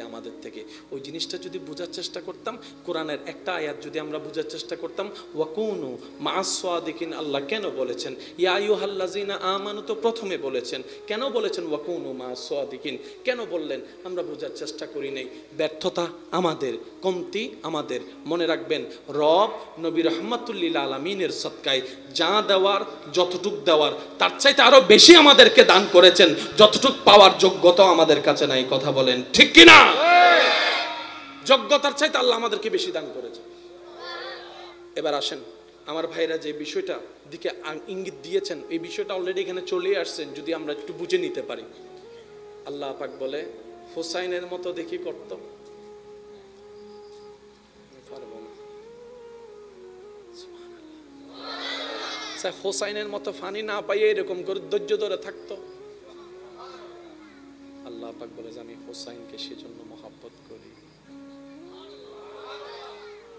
আমাদের থেকে ওই জিনিসটা যদি বুঝার চেষ্টা করতাম, কোরআনের একটা আয়াত যদি আমরা বুঝার চেষ্টা করতাম, ওয়াকুনু মা'আস সাদিকিন, আল্লাহ কেন বলেছেন ইয়া আইয়ুহাল্লাযিনা আমানু, তো প্রথমে বলেছেন, কেন বলেছেন ওয়াকুনু মা'আস সাদিকিন, কেন বললেন? আমরা বুঝার চেষ্টা করি নাই। ব্যর্থতা আমাদের, কমতি আমাদের। মনে রাখবেন, রব নবী রাহমাতুল লিল আলামিনের সদকায় যা দেওয়ার, যতটুক দেওয়ার, তার চাইতে আরো বেশি আমাদেরকে দান করেছেন, যতটুক পাওয়ার যোগ্যতা আমাদের কাছে নাই। কথা বলেন ঠিক কিনা? যোগ্যতার চাইতে আল্লাহ আমাদেরকে বেশি দান করেছেন। এবার আসেন আমার ভাইরা, যে বিষয়টা দিকে ইঙ্গিত দিয়েছেন, এই বিষয়টা অলরেডি এখানে চলে আসছেন, যদি আমরা একটু বুঝে নিতে পারি। আল্লাহ পাক বলে হোসাইনের মতো দেখি করত, হোসাইনের মতো ফানি না পাইয়ে এরকম করে ধৈর্য ধরে থাকতো। আল্লাহ পাক বলে যে আমি হোসাইনকে সেজন্য মহব্বত করি।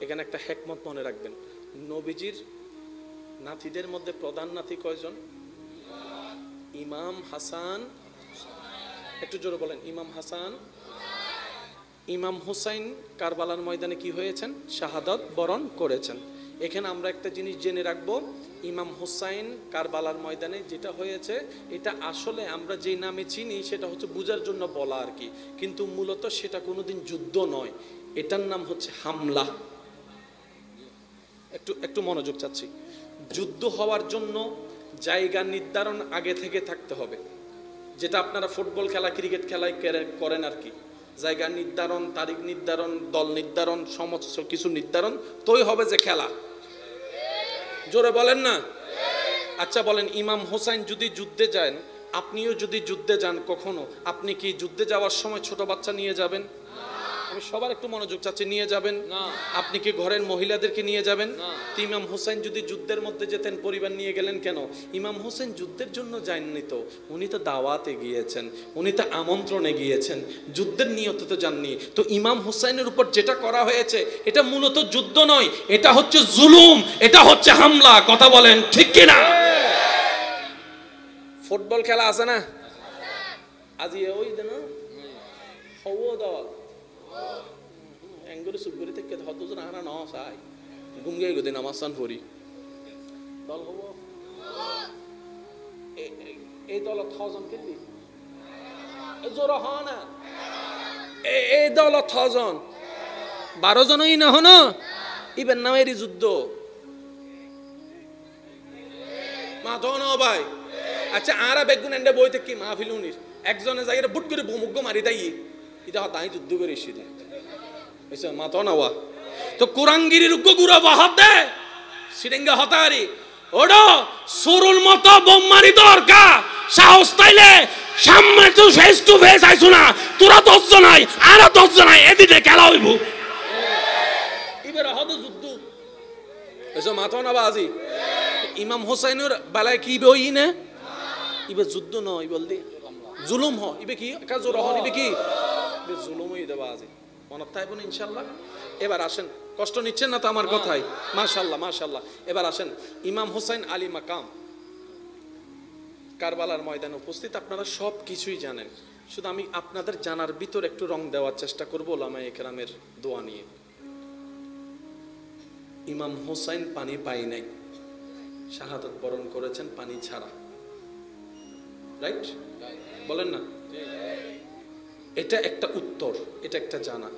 এখানে একটা হিকমত মনে রাখবেন, নবীজির নাতিদের মধ্যে প্রধান নাতি কয়জন? ইমাম হাসান, একটু জোরে বলেন, ইমাম হাসান। ইমাম হুসাইন কারবালার ময়দানে কি হয়েছেন? শাহাদাত বরণ করেছেন। এখানে আমরা একটা জিনিস জেনে রাখবো, ইমাম হুসাইন কারবালার ময়দানে যেটা হয়েছে, এটা আসলে আমরা যে নামে চিনি সেটা হচ্ছে বুঝার জন্য বলা আর কি, কিন্তু মূলত সেটা কোনোদিন যুদ্ধ নয়, এটার নাম হচ্ছে হামলা। একটু মনোযোগ চাচ্ছি। যুদ্ধ হওয়ার জন্য জায়গা নির্ধারণ আগে থেকে থাকতে হবে, যেটা আপনারা ফুটবল খেলা, ক্রিকেট খেলায় করেন আর কি। জায়গা নির্ধারণ, তারিখ নির্ধারণ, দল নির্ধারণ, সমস্ত কিছু নির্ধারণ, তোই হবে যে খেলা। জোরে বলেন না? আচ্ছা বলেন, ইমাম হোসাইন যদি যুদ্ধে যান, আপনিও যদি যুদ্ধে যান কখনো, আপনি কি যুদ্ধে যাওয়ার সময় ছোট বাচ্চা নিয়ে যাবেন? আমি সবার একটু মনোযোগ চাচ্ছি, নিয়ে যাবেন না? আপনি কি ঘরের মহিলাদেরকে নিয়ে যাবেন? তো ইমাম হোসেন যদি যুদ্ধের মধ্যে যেতেন, পরিবার নিয়ে গেলেন কেন? ইমাম হোসেন যুদ্ধের জন্য যাননি তো, উনি তো দাওয়াতে গিয়েছেন, উনি তো আমন্ত্রণে গিয়েছেন, যুদ্ধের নিয়তে তো যাননি। তো ইমাম হোসেনের উপর যেটা করা হয়েছে, এটা মূলত যুদ্ধ নয়, এটা হচ্ছে জুলুম, এটা হচ্ছে হামলা। কথা বলেন ঠিক কিনা? ফুটবল খেলা আছে না আজি, ওই দেন হওয়া দাওয়া এঙ্গুলি সুগুলি থেকে হতজন হারা ন চাই গুঙ্গে গদিন আমার সান পড়ি দল হব, এই দল 1000 কেজি জোর হ না, এই দল 1000 12 জনই না হন, ইবেন নামেরই যুদ্ধ মা ধন ভাই। আচ্ছা আরা বেগুন এন্ডে বইতে কি মাহফিল উনির একজনে যাই বুট করে ভূমুগ্গ মারি দেয়, এটা তাই যুদ্ধ করে এসে দেয় মাথা নাওয়া। তো কুরাঙ্গিরির গুড়া বাহাতে সিরেঙ্গা হতারি ওডো সুরুল মতো বোম মারি দরকার, সাহস তাইলে সামনে তো ফেস টু ফেস আইছো না, তোরা 10 জন নাই আর 10 জন নাই, এদিকে খেলা হইব। ইবেরা হদ যুদ্ধ এসো মাথা না বাজি। ইমাম হোসেনের বেলায় কি বই না, ইবে যুদ্ধ নয় বলদি জুলুম হ, ইবে কি কাজ রহন, ইবে কি জুলুমই দেবা আজি মনত থাকবেন ইনশাল্লাহ। এবার আসেন, কষ্ট নিচ্ছেন না তো আমার কথাই? মাশাল্লাহ মাশাল্লাহ। এবার আসেন, ইমাম হুসাইন আলী মাকাম কারবালার ময়দানে উপস্থিত, আপনারা সব কিছুই জানেন। শুধু আমি আপনাদের জানার ভিতর একটু রং দেওয়ার চেষ্টা করবো ওলামায়ে কেরামের দোয়া নিয়ে। ইমাম হোসাইন পানি পাই নাই, শাহাদাত বরণ করেছেন পানি ছাড়া, রাইট? বলেন না? এটা একটা উত্তর, এটা একটা জানা।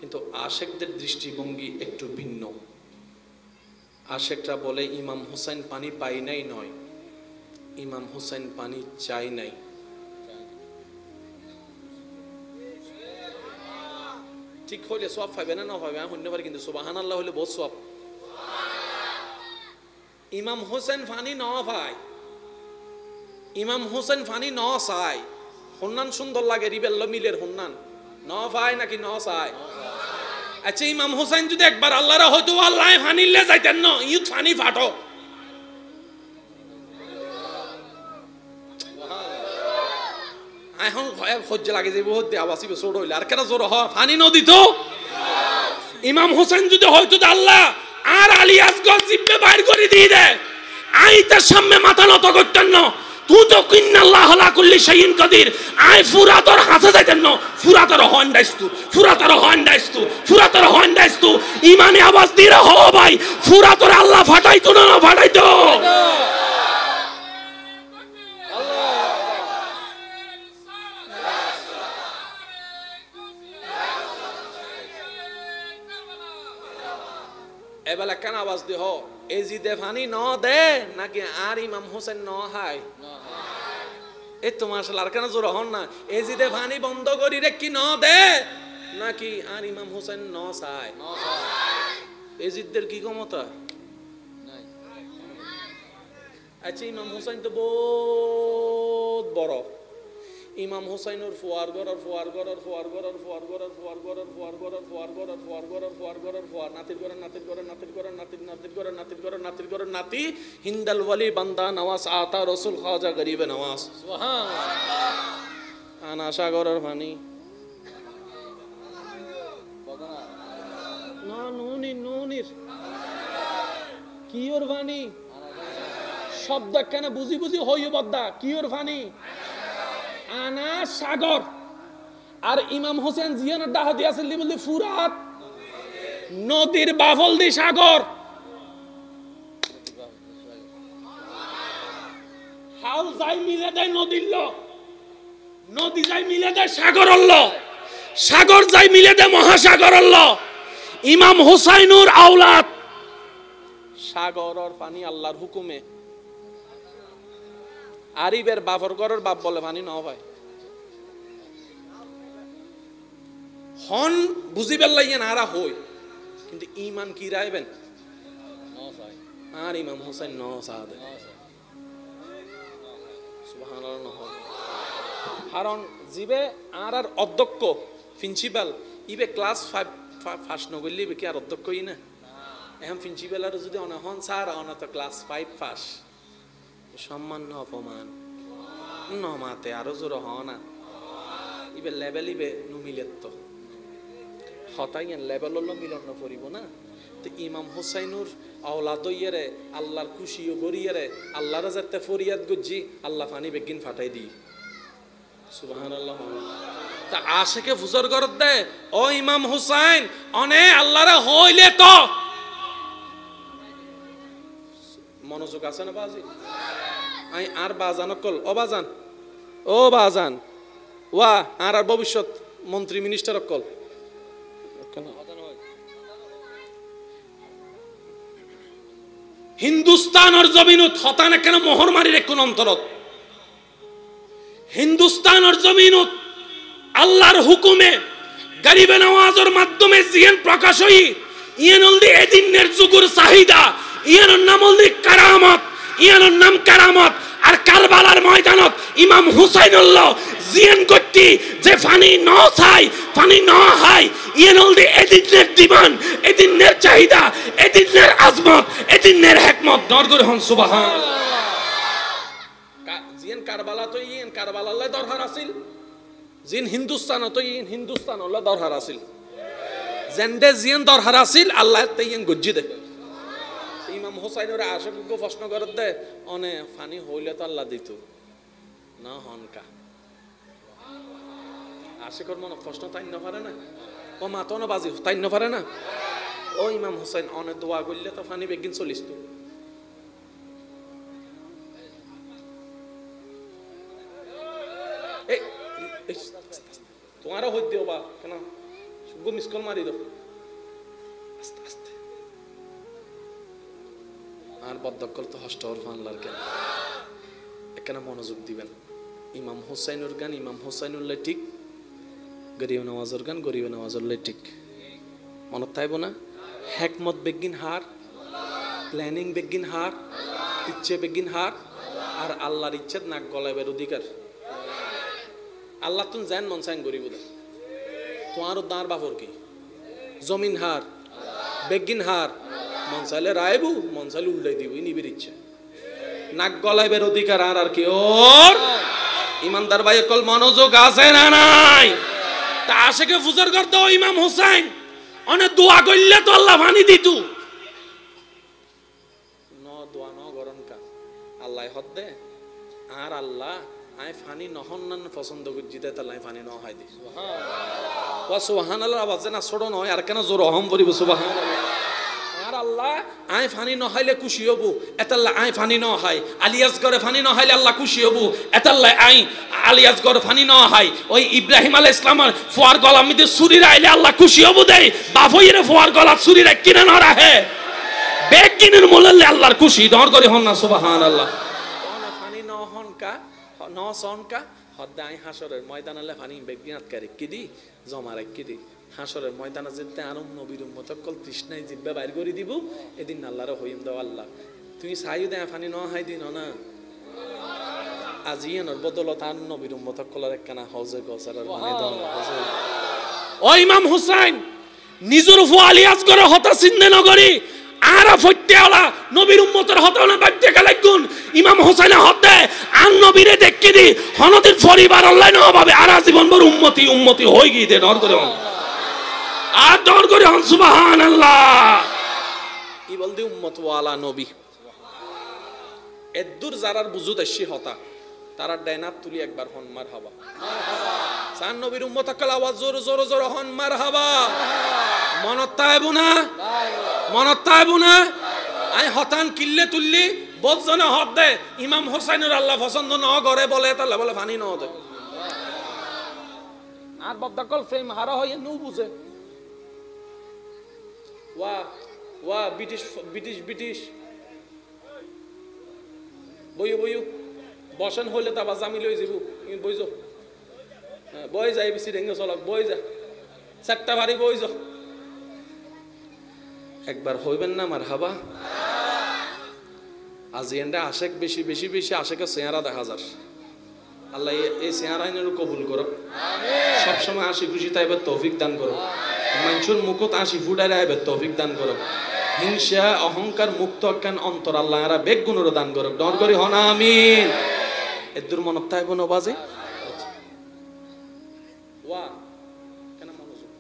কিন্তু আশেকদের দৃষ্টিভঙ্গি একটু ভিন্ন। আশেকরা বলে ইমাম হোসেন পানি পাই নাই নয়, ইমাম হোসেন পানি চাই নাই। ঠিক হইলে সওয়াব পাইবে না, না পাইবে হন্যবার, কিন্তু সুবহানাল্লাহ হইলে বহুত সওয়াব। ইমাম হোসেন ফানি ন ভাই, ইমাম হোসেন ফানি ন চাই। হন্নান সুন্দর লাগে, রিবেল্ল মিলের হন্নান ন ভাই নাকি ন চাই? আচ্ছা ইমাম হোসেন যদি একবার আল্লাহরা হয়তো আল্লাহ ফানিলে যাইতেন না, ইউত ফানি ফাটো। এখন হজ্জে লাগে যে বহুত আবাসি ছোট হইলে আর কেন জোর হয় ফানি নদী তো। ইমাম হোসেন যদি হয়তো আল্লাহ আর আলী আসগর জিব্বে বাইর করে দিয়ে দেয়, আইতার সামনে মাথা নত করতেন না। তুই তো কিন্নাল্লাহ আলা কুল্লি শাইইন কাদির। আই ফুরাতর হাসে যাইতেন না, ফুরাতর হন্ডাইস্তু, ফুরাতর হন্ডাইস্তু, ফুরাতর হন্ডাইস্তু। ইমানে আওয়াজ দিয়ে হ ভাই, ফুরাতর আল্লাহ ফাটাইতো না, না ফাটাইতো। এবেলা কেন আওয়াজ দি হ এজিদে ফানি ন দে নাকি আর ইমাম হোসেন ন হাই? এই তো মাশাআল্লাহ, আর কেন জোর হন না? এজিদে ফানি বন্ধ করি রে কি ন দে নাকি আর ইমাম হোসেন ন চাই? এজিদদের কি ক্ষমতা? আচ্ছা ইমাম হোসেন তো বহুত বড়। ইমাম হোসেনের ফুয়ার গড়র ফুয়ার গড়র ফুয়ার গড়র ফুয়ার গড়র ফুয়ার গড়র ফুয়ার গড়র ফুয়ার গড়র ফুয়ার গড়র ফুয়ার গড়র ফুয়ার নাতির গড়র নাতির গড়র নাতির গড়র নাতির নাতির গড়র নাতির গড়র নাতির গড়র নাতি হিন্দাল ওয়ালি বান্দা নওয়াজ আতা রাসূল খাজা গরিবে নওয়াজ। সুবহানাল্লাহ। আনা সাগরের পানি না নুনি নুনির কি ওর পানি শব্দ কেন বুঝি বুঝি হইও বদ্দা কি ওর পানি আনা সাগর। আর ইমাম হোসেন জিয়ানের ডাহা দিয়েছিল বললি ফুরাত নদীর বাফল দি সাগর। হাল যাই মিলে দেয় নদীর ল, নদী যাই মিলে দেয় সাগর ল, সাগর যাই মিলে দেয় মহাসাগর ল। ইমাম হোসাইনুর আওলাদ সাগরের পানি আল্লাহর হুকুমে। আরিবের বাফর গরের বাপ বলে পানি ন ভাই হন বুঝি বেল্লাইয়েন আরা হই, কিন্তু ইমান কি রাইবেন আর ইমাম হোসেন ন সাদে। সুবহানাল্লাহ নহল কারণ জিবে আর আর অধ্যক্ষ প্রিন্সিপাল ইবে ক্লাস 5 ফার্স্ট নগলি বে কি আর অধ্যক্ষই না। এখন প্রিন্সিপাল আর যদি অনহন স্যার অন তো ক্লাস 5 ফার্স্ট সম্মান ন অপমান ন মাতে আরো জোর হ না ইবে লেভেল ইবে নু মিলেত তো হতাইয়েন লেভেল হলো মিলন ন করিব না। তো ইমাম হোসাইনুর আওলাদ ইয়েরে আল্লাহর খুশিও গরিয়েরে আল্লাহর যাতে ফরিয়াদ গজ্জি আল্লাহ পানি বেগিন ফাটাই দি। সুবহানাল্লাহ। তা আশেকে ফুজর করত দে ও ইমাম হোসাইন অনে আল্লাহরে হইলে তো মনোযোগ আছে না বাজি? আই আর বাজান কল ও বাজান ও বাজান ওয়া আর আর ভবিষ্যৎ মন্ত্রী মিনিস্টার কল হিন্দুস্তানের জমিনত হতানে কেন মোহর মারির কোন অন্তরত হিন্দুস্তানের জমিনত আল্লাহর হুকুমে গরিবে নওয়াজের মাধ্যমে জিয়ান প্রকাশ হই ইয়ানলদি এদিনের যুগের চাহিদা ইয়ানোর নাম হলদি কারামত ইয়ানোর নাম কারামত। আর কারবালার ময়দানত ইমাম হুসাইনুল্লাহ জিয়ান গতি যে পানি ন চাই পানি ন হাই ইয়ানলদি এদিনের দিবান এদিনের চাহিদা এদিনের আজমত এদিনের হিকমত দরগর হন। সুবহানাল্লাহ। জিয়ান কারবালা তো ইয়ান কারবালাল্লাহ দরকার আছিল, জিন হিন্দুস্তান তো ইয়ান হিন্দুস্তান আল্লাহ দরকার আছিল, জেন্ডে জিয়ান দরকার আছিল আল্লাহ তাইয়ান গজ্জি দে। ইমাম হোসাইনের আশেককে প্রশ্ন করে দে অনে ফানি হইলে তো আল্লাহ দিত না হনকা আশিকর মনে প্রশ্ন তাই না পারে না, ও মাতো না বাজি তাই না পারে না। ও ইমাম হোসেন অনেক দোয়া করলে তো ফানি বেগিন চলিস তো। তোমারও হইতে দিও বা কেন মিস কল মারি দাও আস্তে আস্তে। আর বদ্ধকল তো হষ্ট ফানলার কেন, এখানে মনোযোগ দিবেন। ইমাম হোসাইনুর গান ইমাম হোসাইনুল্লাহ ঠিক, গরিব নওয়াজের গান গরিব নওয়াজুল্লাহ ঠিক। মনত থাইব না? হেকমত বেগিন হার, প্ল্যানিং বেগিন হার, ইচ্ছে বেগিন হার, আর আল্লাহর ইচ্ছেত নাক গলাইবার অধিকার। আল্লাহ তুমি জান মন চাইন গরিব দে তোমার দাঁড় বাপর কি জমিন হার বেগিন হার, মন চাইলে রায়বু মন চাইলে উল্লাই দিব নিবির ইচ্ছে, নাক গলাইবার অধিকার আর আর কি ওর। ইমানদার ভাই কল মনোযোগ আছে না নাই? তা আশেকে ফুজর করতে ইমাম হোসেন অনেক দোয়া করলে তো আল্লাহ পানি দিত। ন দোয়া ন গরম কা আল্লাহ হদ দে আর আল্লাহ আই ফানি নহন নান পছন্দ করছি দে তাল্লাই ফানি ন হয় দি। ওয়া সুবহানাল্লাহ আওয়াজ না ছোট নয় আর কেন জোর অহম বলিব সুবহানাল্লাহ। আর আল্লাহ আই ফানি ন হইলে খুশি হব, এতাল্লাহ আই ফানি ন হয় আলিয়াস করে ফানি ন হইলে আল্লাহ খুশি হব, এতাল্লাহ আই আলিয়াস করে ফানি ন হয়। ওই ইব্রাহিম আলাইহিস সালামের ফুয়ার গলা মধ্যে ছুরি রাইলে আল্লাহ খুশি হব দেই, বাপ হইরে ফুয়ার গলা ছুরি রাখ কিনা না রাহে বেগ কিনের মোলালে আল্লাহর খুশি দর করে হন না সুবহানাল্লাহ। ফানি ন হন কা ন সন কা হদাই হাসরের ময়দান আল্লাহ ফানি বেগিনাত করে কি দি জমা রাখ কি দি হাসরের ময়দানে যেতে আর নবীর উম্মত কল তৃষ্ণায় জিব্বা বাইর করে দিব, এদিন আল্লাহর হইম দাও আল্লাহ তুমি চাইও দে ফানি ন হাই দিন না আজিয়ানোর বদলত আর নবীর উম্মত কলার একখানা হজে গসারার মানে দাও না হজে। ও ইমাম হুসাইন নিজের উপর আলিয়াজ করে হতা চিন্তা নগরী আর ফত্যেওয়ালা নবীর উম্মতের হতাও না বাইতে গেলাগুন ইমাম হোসেনে হতে আর নবীরে দেখি দি হনদের পরিবার আল্লাহ না হবে আর জীবন ভর উম্মতি উম্মতি হই গই দে নর করে আর দর করে হন সুবহানাল্লাহ। ই বলদি উম্মত ওয়ালা নবী এদুর যারার বুজুদ আসি হতা তারা ডাইনাত তুলি একবার হন মারহাবা। সান নবীর উম্মত কল আওয়াজ জোর জোর জোর হন মারহাবা। মনত তাইবু না মনত তাইবু না আই হতান কিল্লে তুললি বজনে হদ দে ইমাম হোসেনের আল্লাহ পছন্দ ন করে বলে তাহলে বলে ফানি ন দে আর বদ্দাকল ফ্রেম হারা হয়ে নু বুঝে ওয়া ওয়া ব্রিটিশ ব্রিটিশ ব্রিটিশ বইও বইও বসেন হইলে তা জামি লই যাবো বই যাও বই যাই বেশি ঢেঙ্গে চলক বই যা চারটা বাড়ি বই যাও একবার হইবেন না মারহাবা। আজি এন্ডা আশেক বেশি বেশি বেশি আশেকের চেহারা দেখা যার আল্লাহ এই চেহারা এনে কবুল করো সবসময় হাসি খুশি তাইবার তৌফিক দান করো, মানুষের মুখত হাসি ফুটাই আইবার তৌফিক দান করো, হিংসা অহংকার মুক্ত একখান অন্তর আল্লাহ এরা বেগ গুণেরও দান করো ডর করি হন আমিন। এদুর মনত তাইব নবাজে ওয়া কেন মনোযোগ।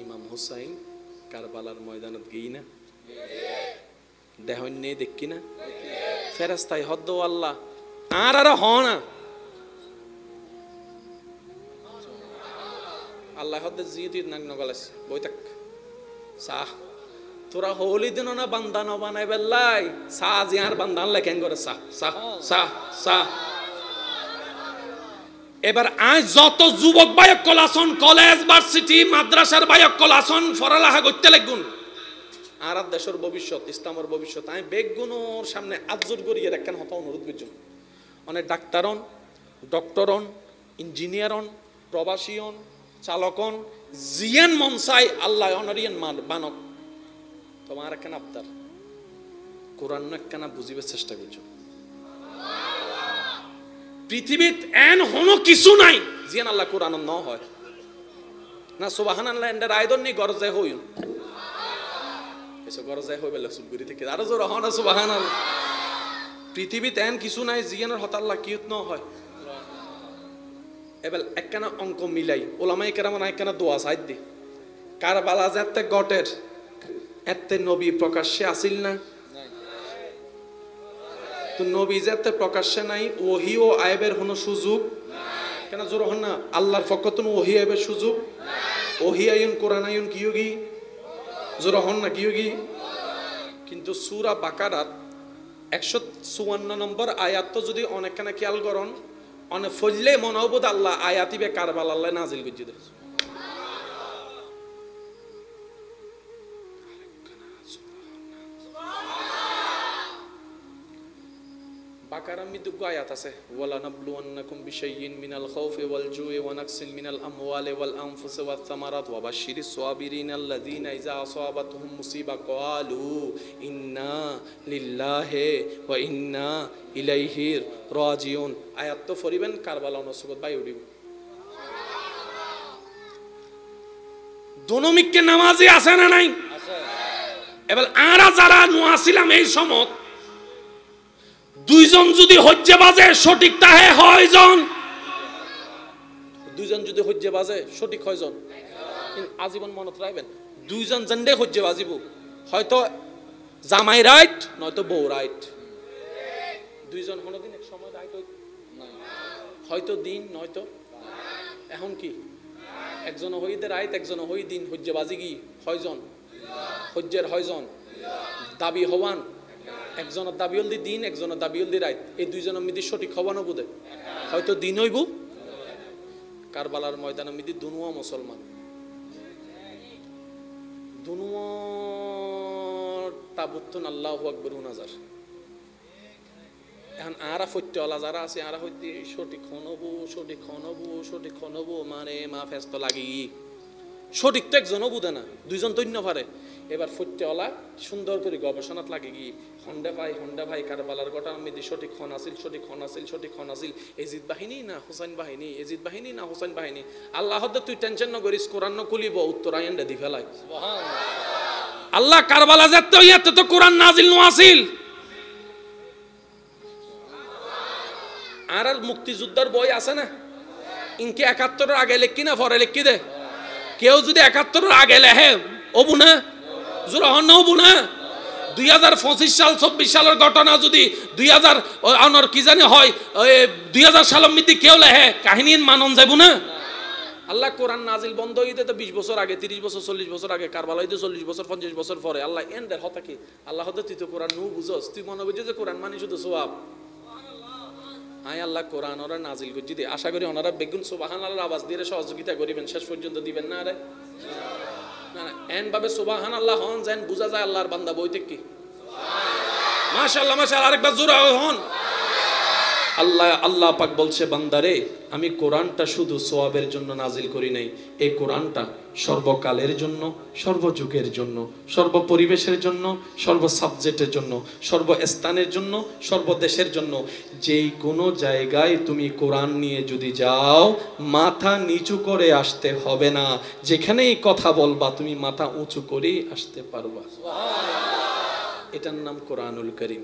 ইমাম হুসাইন কারবালার ময়দানত গই না দেহন নেই দেখি না ফেরেশতাই হদ্দ আল্লাহ আর আর হ না আল্লাহ হদ্দ জিয়তি নাক নগলাস বই থাক সাহ তোরা হলি দিন না বান্দা ন বানাই বেলাই সাহ জিয়ার বান্দান লেখেন করে সাহ সাহ সাহ সাহ। এবার আজ যত যুবক বায়ক কলাসন কলেজ ভার্সিটি মাদ্রাসার বায়ক কলাসন ফরালাহা করতে লাগুন আর দেশের ভবিষ্যৎ ইসলামের ভবিষ্যৎ আমি বেগুনোর সামনে আজর করিয়ে রাখেন হতা অনুরোধ করছি। অনেক ডাক্তারন ডক্টরন ইঞ্জিনিয়ারন প্রবাসীয়ন চালকন জিয়ান মনসাই আল্লাহ অনরিয়ান বানক তোমার একখানা আবদার কোরআন একখানা বুঝিবার চেষ্টা করছো। পৃথিবীত এন হনো কিছু নাই জিয়ান আল্লাহ কোরআন ন হয় না সুবহানাল্লাহ এন্ডার আইদন নি গরজে হইন এসে গরজে হই বেলা সুবগুরি থেকে আরো জোর হনা সুবহানাল্লাহ। পৃথিবীত এন কিছু নাই জিয়ানের হত আল্লাহ কিউত ন হয়। এবার একখানা অঙ্ক মিলাই ওলামায়ে কেরামান একখানা দোয়া সাইদ দি কারবালা যেতে গটের এতে নবী প্রকাশ্যে আসিল না তো নবী যেতে প্রকাশ্যে নাই ওহি ও আইবের কোনো সুযোগ কেন জোর হন না? আল্লাহর পক্ষ থেকে ওহী আইবে সুযোগ, ওহী আইন কোরআন আইন কি হোগি, জোর হন না কি হোগি? কিন্তু সূরা বাকারাত 154 নম্বর আয়াত তো যদি অনেকখানে খেয়াল করন, অনেক ফজলে মনে হবো আল্লাহ আয়াতিবে কারবালা আল্লাহ নাজিল করছে দে। বাকারার মধ্যে আয়াত আছে, ওয়ালা নাবলুওয়ান্নাকুম বিশাইইন মিনাল খাউফি ওয়াল জুই ওয়া নাকসিন মিনাল আমওয়ালি ওয়াল আনফুসি ওয়াত সামারাত ওয়া বাশশিরিস সাবিরিনা আল্লাযীনা ইযা আসাবাতহুম মুসিবা ক্বালু ইন্না লিল্লাহি ওয়া ইন্না ইলাইহি রাজিউন। আয়াত তো পড়িবেন কারবালা নসবত বাই উঠিব। দনমিককে নামাজি আছে না নাই? আছে। এবার আরা যারা নোয়াছিলাম এই সময় দুইজন যদি হজ্জে বাজে সঠিক তাহে হয়জন, দুইজন যদি হজ্জে বাজে সঠিক হয়জন। আজীবন মনত রাখবেন, দুইজন জেন্ডে হজ্জে বাজিব, হয়তো জামাই রাইট নয়তো বউ রাইট। দুইজন কোনদিন এক সময় রাইট হয়তো দিন নয়তো। এখন কি একজন হইদে রাইট একজন হই দিন, হজ্জে বাজি কি হয়জন, হজ্জের হয়জন দাবি হওয়ান, একজনের দাবি হল দিন একজনের দাবি হল রাইত। এই দুইজনের মধ্যে সঠিক হওয়ানো বোধে হয়তো দিন হইব। কারবালার ময়দানের মধ্যে দুনুয়া মুসলমান, দুনুয়া তাবুত্তুন আল্লাহু আকবার 9000। এখন আরা ফত্যওয়ালা যারা আছে আরা হইতে সঠিক হনবো সঠিক হনবো সঠিক হনবো মানে মা ফেস্ত লাগি, সঠিক তো একজনও বুঝে না, দুইজন তৈন্য পারে। এবার ফত্যওয়ালা সুন্দর করে গবেষণাত লাগে কি হন্ডা ভাই কারবালার ঘটনার মধ্যে সঠিক খন আসিল সঠিক খন আসিল সঠিক খন আসিল এজিদ বাহিনী না হুসাইন বাহিনী, এজিদ বাহিনী না হুসাইন বাহিনী। আল্লাহ তুই টেনশন ন করিস, কোরআন ন খুলিব উত্তর আইনটা দি ফেলাই। আল্লাহ কারবালা যেতে ইয়াতে তো কোরআন নাজিল ন আসিল। আর মুক্তিযুদ্ধের বই আছে না, ইনকে 71 আগে লেখি না পরে লেখি দে। কেউ যদি 71 আগে লেহে ওবু না জোর হন না ওবু না। 2025 সাল 24 সালের ঘটনা যদি 2000 অনর কি জানি হয় 2000 সালের মধ্যে কেউ লেহে কাহিনী মানন যাব না। আল্লাহ কোরআন নাজিল বন্ধ হইতে তো 20 বছর আগে 30 বছর 40 বছর আগে, কারবালা হইতে 40 বছর 50 বছর পরে। আল্লাহ এন্ডের হতা কি আল্লাহ হতে তুই তো কোরআন নু বুঝস, তুই মনে বুঝে যে কোরআন মানে শুধু সওয়াব। আল্লাহ কোরআন ওরা নাজিল করছি দে, আশা করি ওনারা বেগুন সুবহানাল্লাহ আওয়াজ দিয়ে সহযোগিতা করিবেন, শেষ পর্যন্ত দিবেন না রে না না। এন ভাবে সুবহানাল্লাহ হন যেন বুঝা যায় আল্লাহর বান্দা বইতে কি মাশাআল্লাহ মাশাআল্লাহ। আরেকবার জোরে হন আল্লাহ পাক বলছে বান্দারে আমি কোরআনটা শুধু সওয়াবের জন্য নাজিল করি নাই, এই কোরআনটা সর্বকালের জন্য, সর্বযুগের জন্য, সর্বপরিবেশের জন্য, সর্ব সাবজেক্টের জন্য, সর্বস্থানের জন্য, সর্বদেশের জন্য। যেই কোনো জায়গায় তুমি কোরআন নিয়ে যদি যাও মাথা নিচু করে আসতে হবে না, যেখানেই কথা বলবা তুমি মাথা উঁচু করেই আসতে পারবা। এটার নাম কোরআনুল কারীম।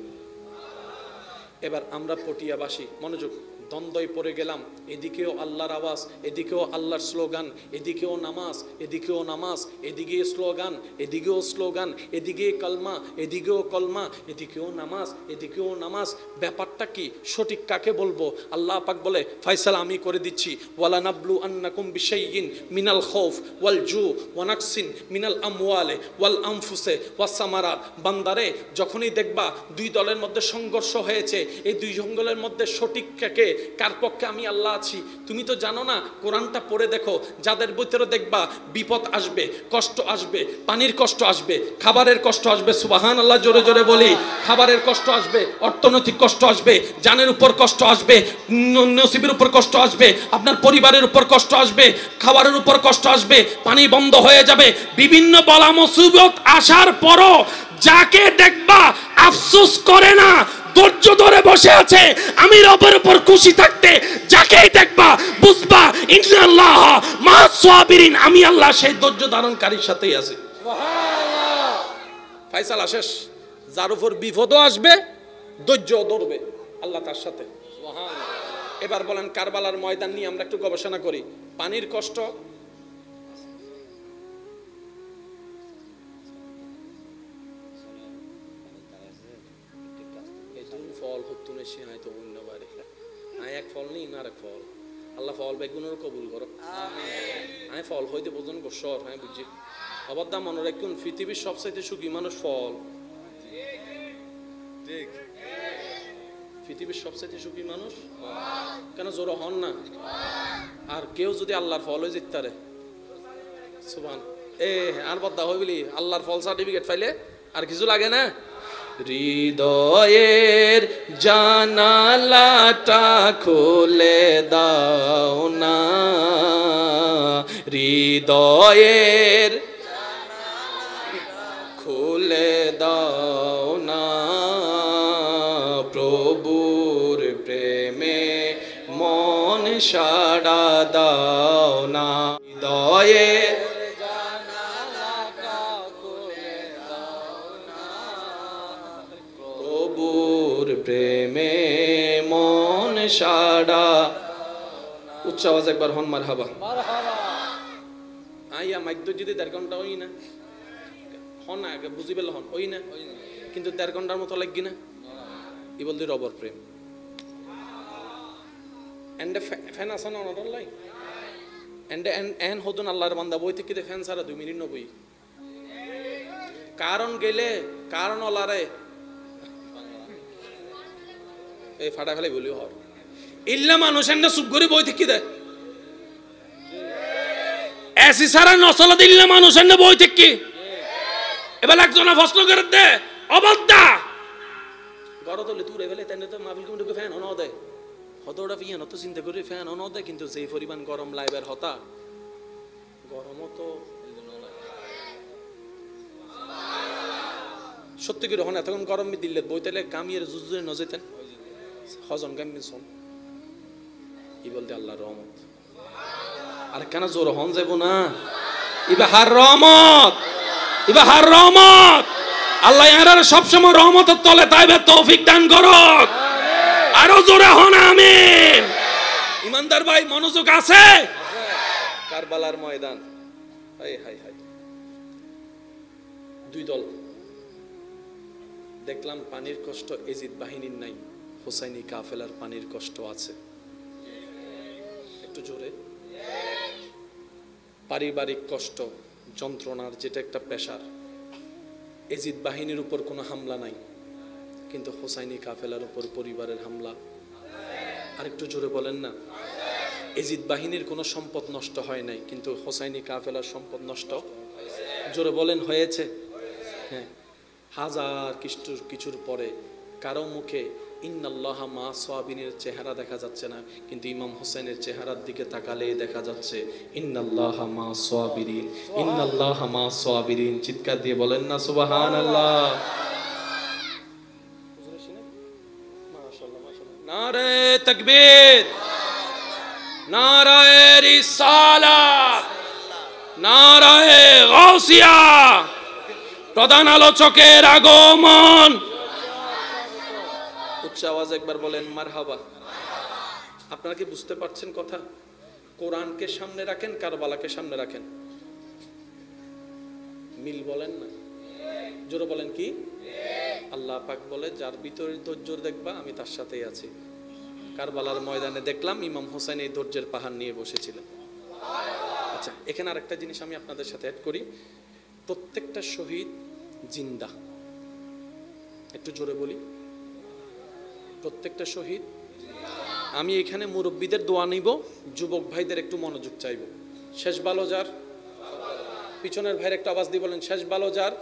এবার আমরা পটিয়াবাসী মনোযোগ, দ্বন্দ্বয় পড়ে গেলাম, এদিকেও আল্লাহর আওয়াজ এদিকেও আল্লাহর স্লোগান, এদিকেও নামাজ এদিকেও নামাজ, এদিকে স্লোগান এদিকেও স্লোগান, এদিকে কলমা এদিকেও কলমা, এদিকেও নামাজ এদিকেও নামাজ। ব্যাপারটা কি সঠিক কাকে বলবো? আল্লাহ পাক বলে ফয়সালা আমি করে দিচ্ছি, ওয়ালা নাবলু আন্নাকুম বিশাইইন মিনাল খাউফ ওয়াল জু ওয়া নাকসিন মিনাল আমওয়ালি ওয়াল আনফুসি ওয়াস সামারাত। বান্দারে যখনই দেখবা দুই দলের মধ্যে সংঘর্ষ হয়েছে, এই দুই জঙ্গলের মধ্যে সঠিক কাকে, কার পক্ষে আমি আল্লাহ আছি তুমি তো জানো না। কোরআনটা পড়ে দেখো, যাদের ভিতরে দেখবা বিপদ আসবে, কষ্ট আসবে, পানির কষ্ট আসবে, খাবারের কষ্ট আসবে, সুবহানাল্লাহ জোরে জোরে বলি, খাবারের কষ্ট আসবে, অর্থনৈতিক কষ্ট আসবে, জানের উপর কষ্ট আসবে, নসিবের উপর কষ্ট আসবে, আপনার পরিবারের উপর কষ্ট আসবে, খাবারের উপর কষ্ট আসবে, পানি বন্ধ হয়ে যাবে, বিভিন্ন বলা মুসিবত আসার পরও যাকে দেখবা আফসোস করে না, ধৈর্য ধরে বসে আছে, আমি রবের উপর খুশি থাকতে যাকেই দেখবা বুঝবা ইন্নাল্লাহ মা'আস সাবিরিন, আমি আল্লাহ সেই ধৈর্য ধারণকারীর সাথেই আছি। সুবহানাল্লাহ। ফয়সালা শেষ, যার উপর বিপদও আসবে ধৈর্য ধরবে আল্লাহ তার সাথে। সুবহানাল্লাহ। এবার বলেন কারবালার ময়দান নিয়ে আমরা একটু গবেষণা করি। পানির কষ্ট, ফল হতুনে সে হয়তো অন্য বাড়ি এক ফল নেই না আরেক ফল আল্লাহ ফল বেগুনের কবুল করো আমি ফল হইতে বোঝন গোসর হ্যাঁ বুঝছি আবার দা মনে রাখুন পৃথিবীর সবচাইতে সুখী মানুষ ফল ঠিক পৃথিবীর সবচাইতে সুখী মানুষ কেন জোর হন না আর কেউ যদি আল্লাহর ফল হয়ে যেতে পারে সুবহান আর বদ্দা হই বলি আল্লাহর ফল সার্টিফিকেট পাইলে আর কিছু লাগে না হৃদয়ের জানালাটা খুলে দাও না হৃদয়ের খুলে দাও না প্রভুর প্রেমে মন সাড়া দাও না হৃদয়ের প্রেমে মন সাড়া উচ্চ আওয়াজ একবার হন মারহাবা আইয়া মাইক যদি 1.5 ঘন্টা হই না হন না আগে বুঝি পেল হন ওই না কিন্তু 1.5 ঘন্টার মতো লাগি না ই বলতে রবর প্রেম এন্ড ফ্যান আছে না অনার লাই এন্ড হদন আল্লাহর বান্দা বই থেকে ফ্যান ছাড়া 2 মিনিট নবই কারণ গেলে কারণ ওলারে এই ফাটা ফেলে বলি হর ইল্লা মানুষ এন্ড চুপ করে বই থেকে দেয় এসি সারা নসল দিল্লা মানুষ এন্ড বই থেকে এবার একজনা ফসল করে দে অবদ্দা গড় তোলে তুই রেবেলে তেনে তো মাহফিল কমিটিকে ফ্যান অন দেয় হতোটা ফিয়ান তো চিন্তা করে ফ্যান অন দেয় কিন্তু যেই পরিমাণ গরম লাইবের হতা গরমও তো সত্যি করে হন এতক্ষণ গরম দিল্লে বইতেলে কামিয়ে জুজুরে ন যেতেন হজন গাম্মি শোন ই বলতে আল্লাহর রহমত আর কেন জোর হন যাব না ইবা হার রহমত আল্লাহ ইয়ার সব সময় রহমতের তলে তাইবে তৌফিক দান করুক আরো জোরে হন আমিন ইমানদার ভাই মনোযোগ আছে কারবালার ময়দান হাই হাই হাই দুই দল দেখলাম পানির কষ্ট এজিদ বাহিনীর নাই হুসাইনি কাফেলার পানির কষ্ট আছে একটু জোরে পারিবারিক কষ্ট যন্ত্রণার যেটা একটা প্রেসার এজিদ বাহিনীর উপর কোনো হামলা নাই কিন্তু হুসাইনি কাফেলার উপর পরিবারের হামলা আর একটু জোরে বলেন না এজিদ বাহিনীর কোনো সম্পদ নষ্ট হয় নাই কিন্তু হুসাইনি কাফেলার সম্পদ নষ্ট জোরে বলেন হয়েছে হ্যাঁ হাজার কিছুর পরে কারো মুখে ইন্নাল্লাহা মা সাবিনের চেহারা দেখা যাচ্ছে না কিন্তু ইমাম হোসেনের চেহারার দিকে তাকালে দেখা যাচ্ছে ইন্নাল্লাহা মা সাবিরিন চিৎকার দিয়ে বলেন না সুবহানাল্লাহ নারে তাকবীর নারে রিসালাত নারে গাউসিয়া প্রধান আলোচকের আগমন উচ্চ আওয়াজ একবার বলেন মারহাবা আপনারা কি বুঝতে পারছেন কথা কোরআনকে সামনে রাখেন কারবালাকে সামনে রাখেন মিল বলেন না জোরে বলেন কি আল্লাহ পাক বলে যার ভিতরে ধৈর্য দেখবা আমি তার সাথেই আছি কারবালার ময়দানে দেখলাম ইমাম হোসেন এই ধৈর্যের পাহাড় নিয়ে বসেছিলেন আচ্ছা এখানে আরেকটা জিনিস আমি আপনাদের সাথে অ্যাড করি প্রত্যেকটা শহীদ জিন্দা একটু জোরে বলি প্রত্যেকটা শহীদ আমি এখানে মুরব্বীদের দোয়া নিব যুবক ভাইদের একটু মনোযোগ চাইব শেষ ভালো যার পিছনের ভাইয়ের একটা আওয়াজ দিয়ে বলেন শেষ ভালো যার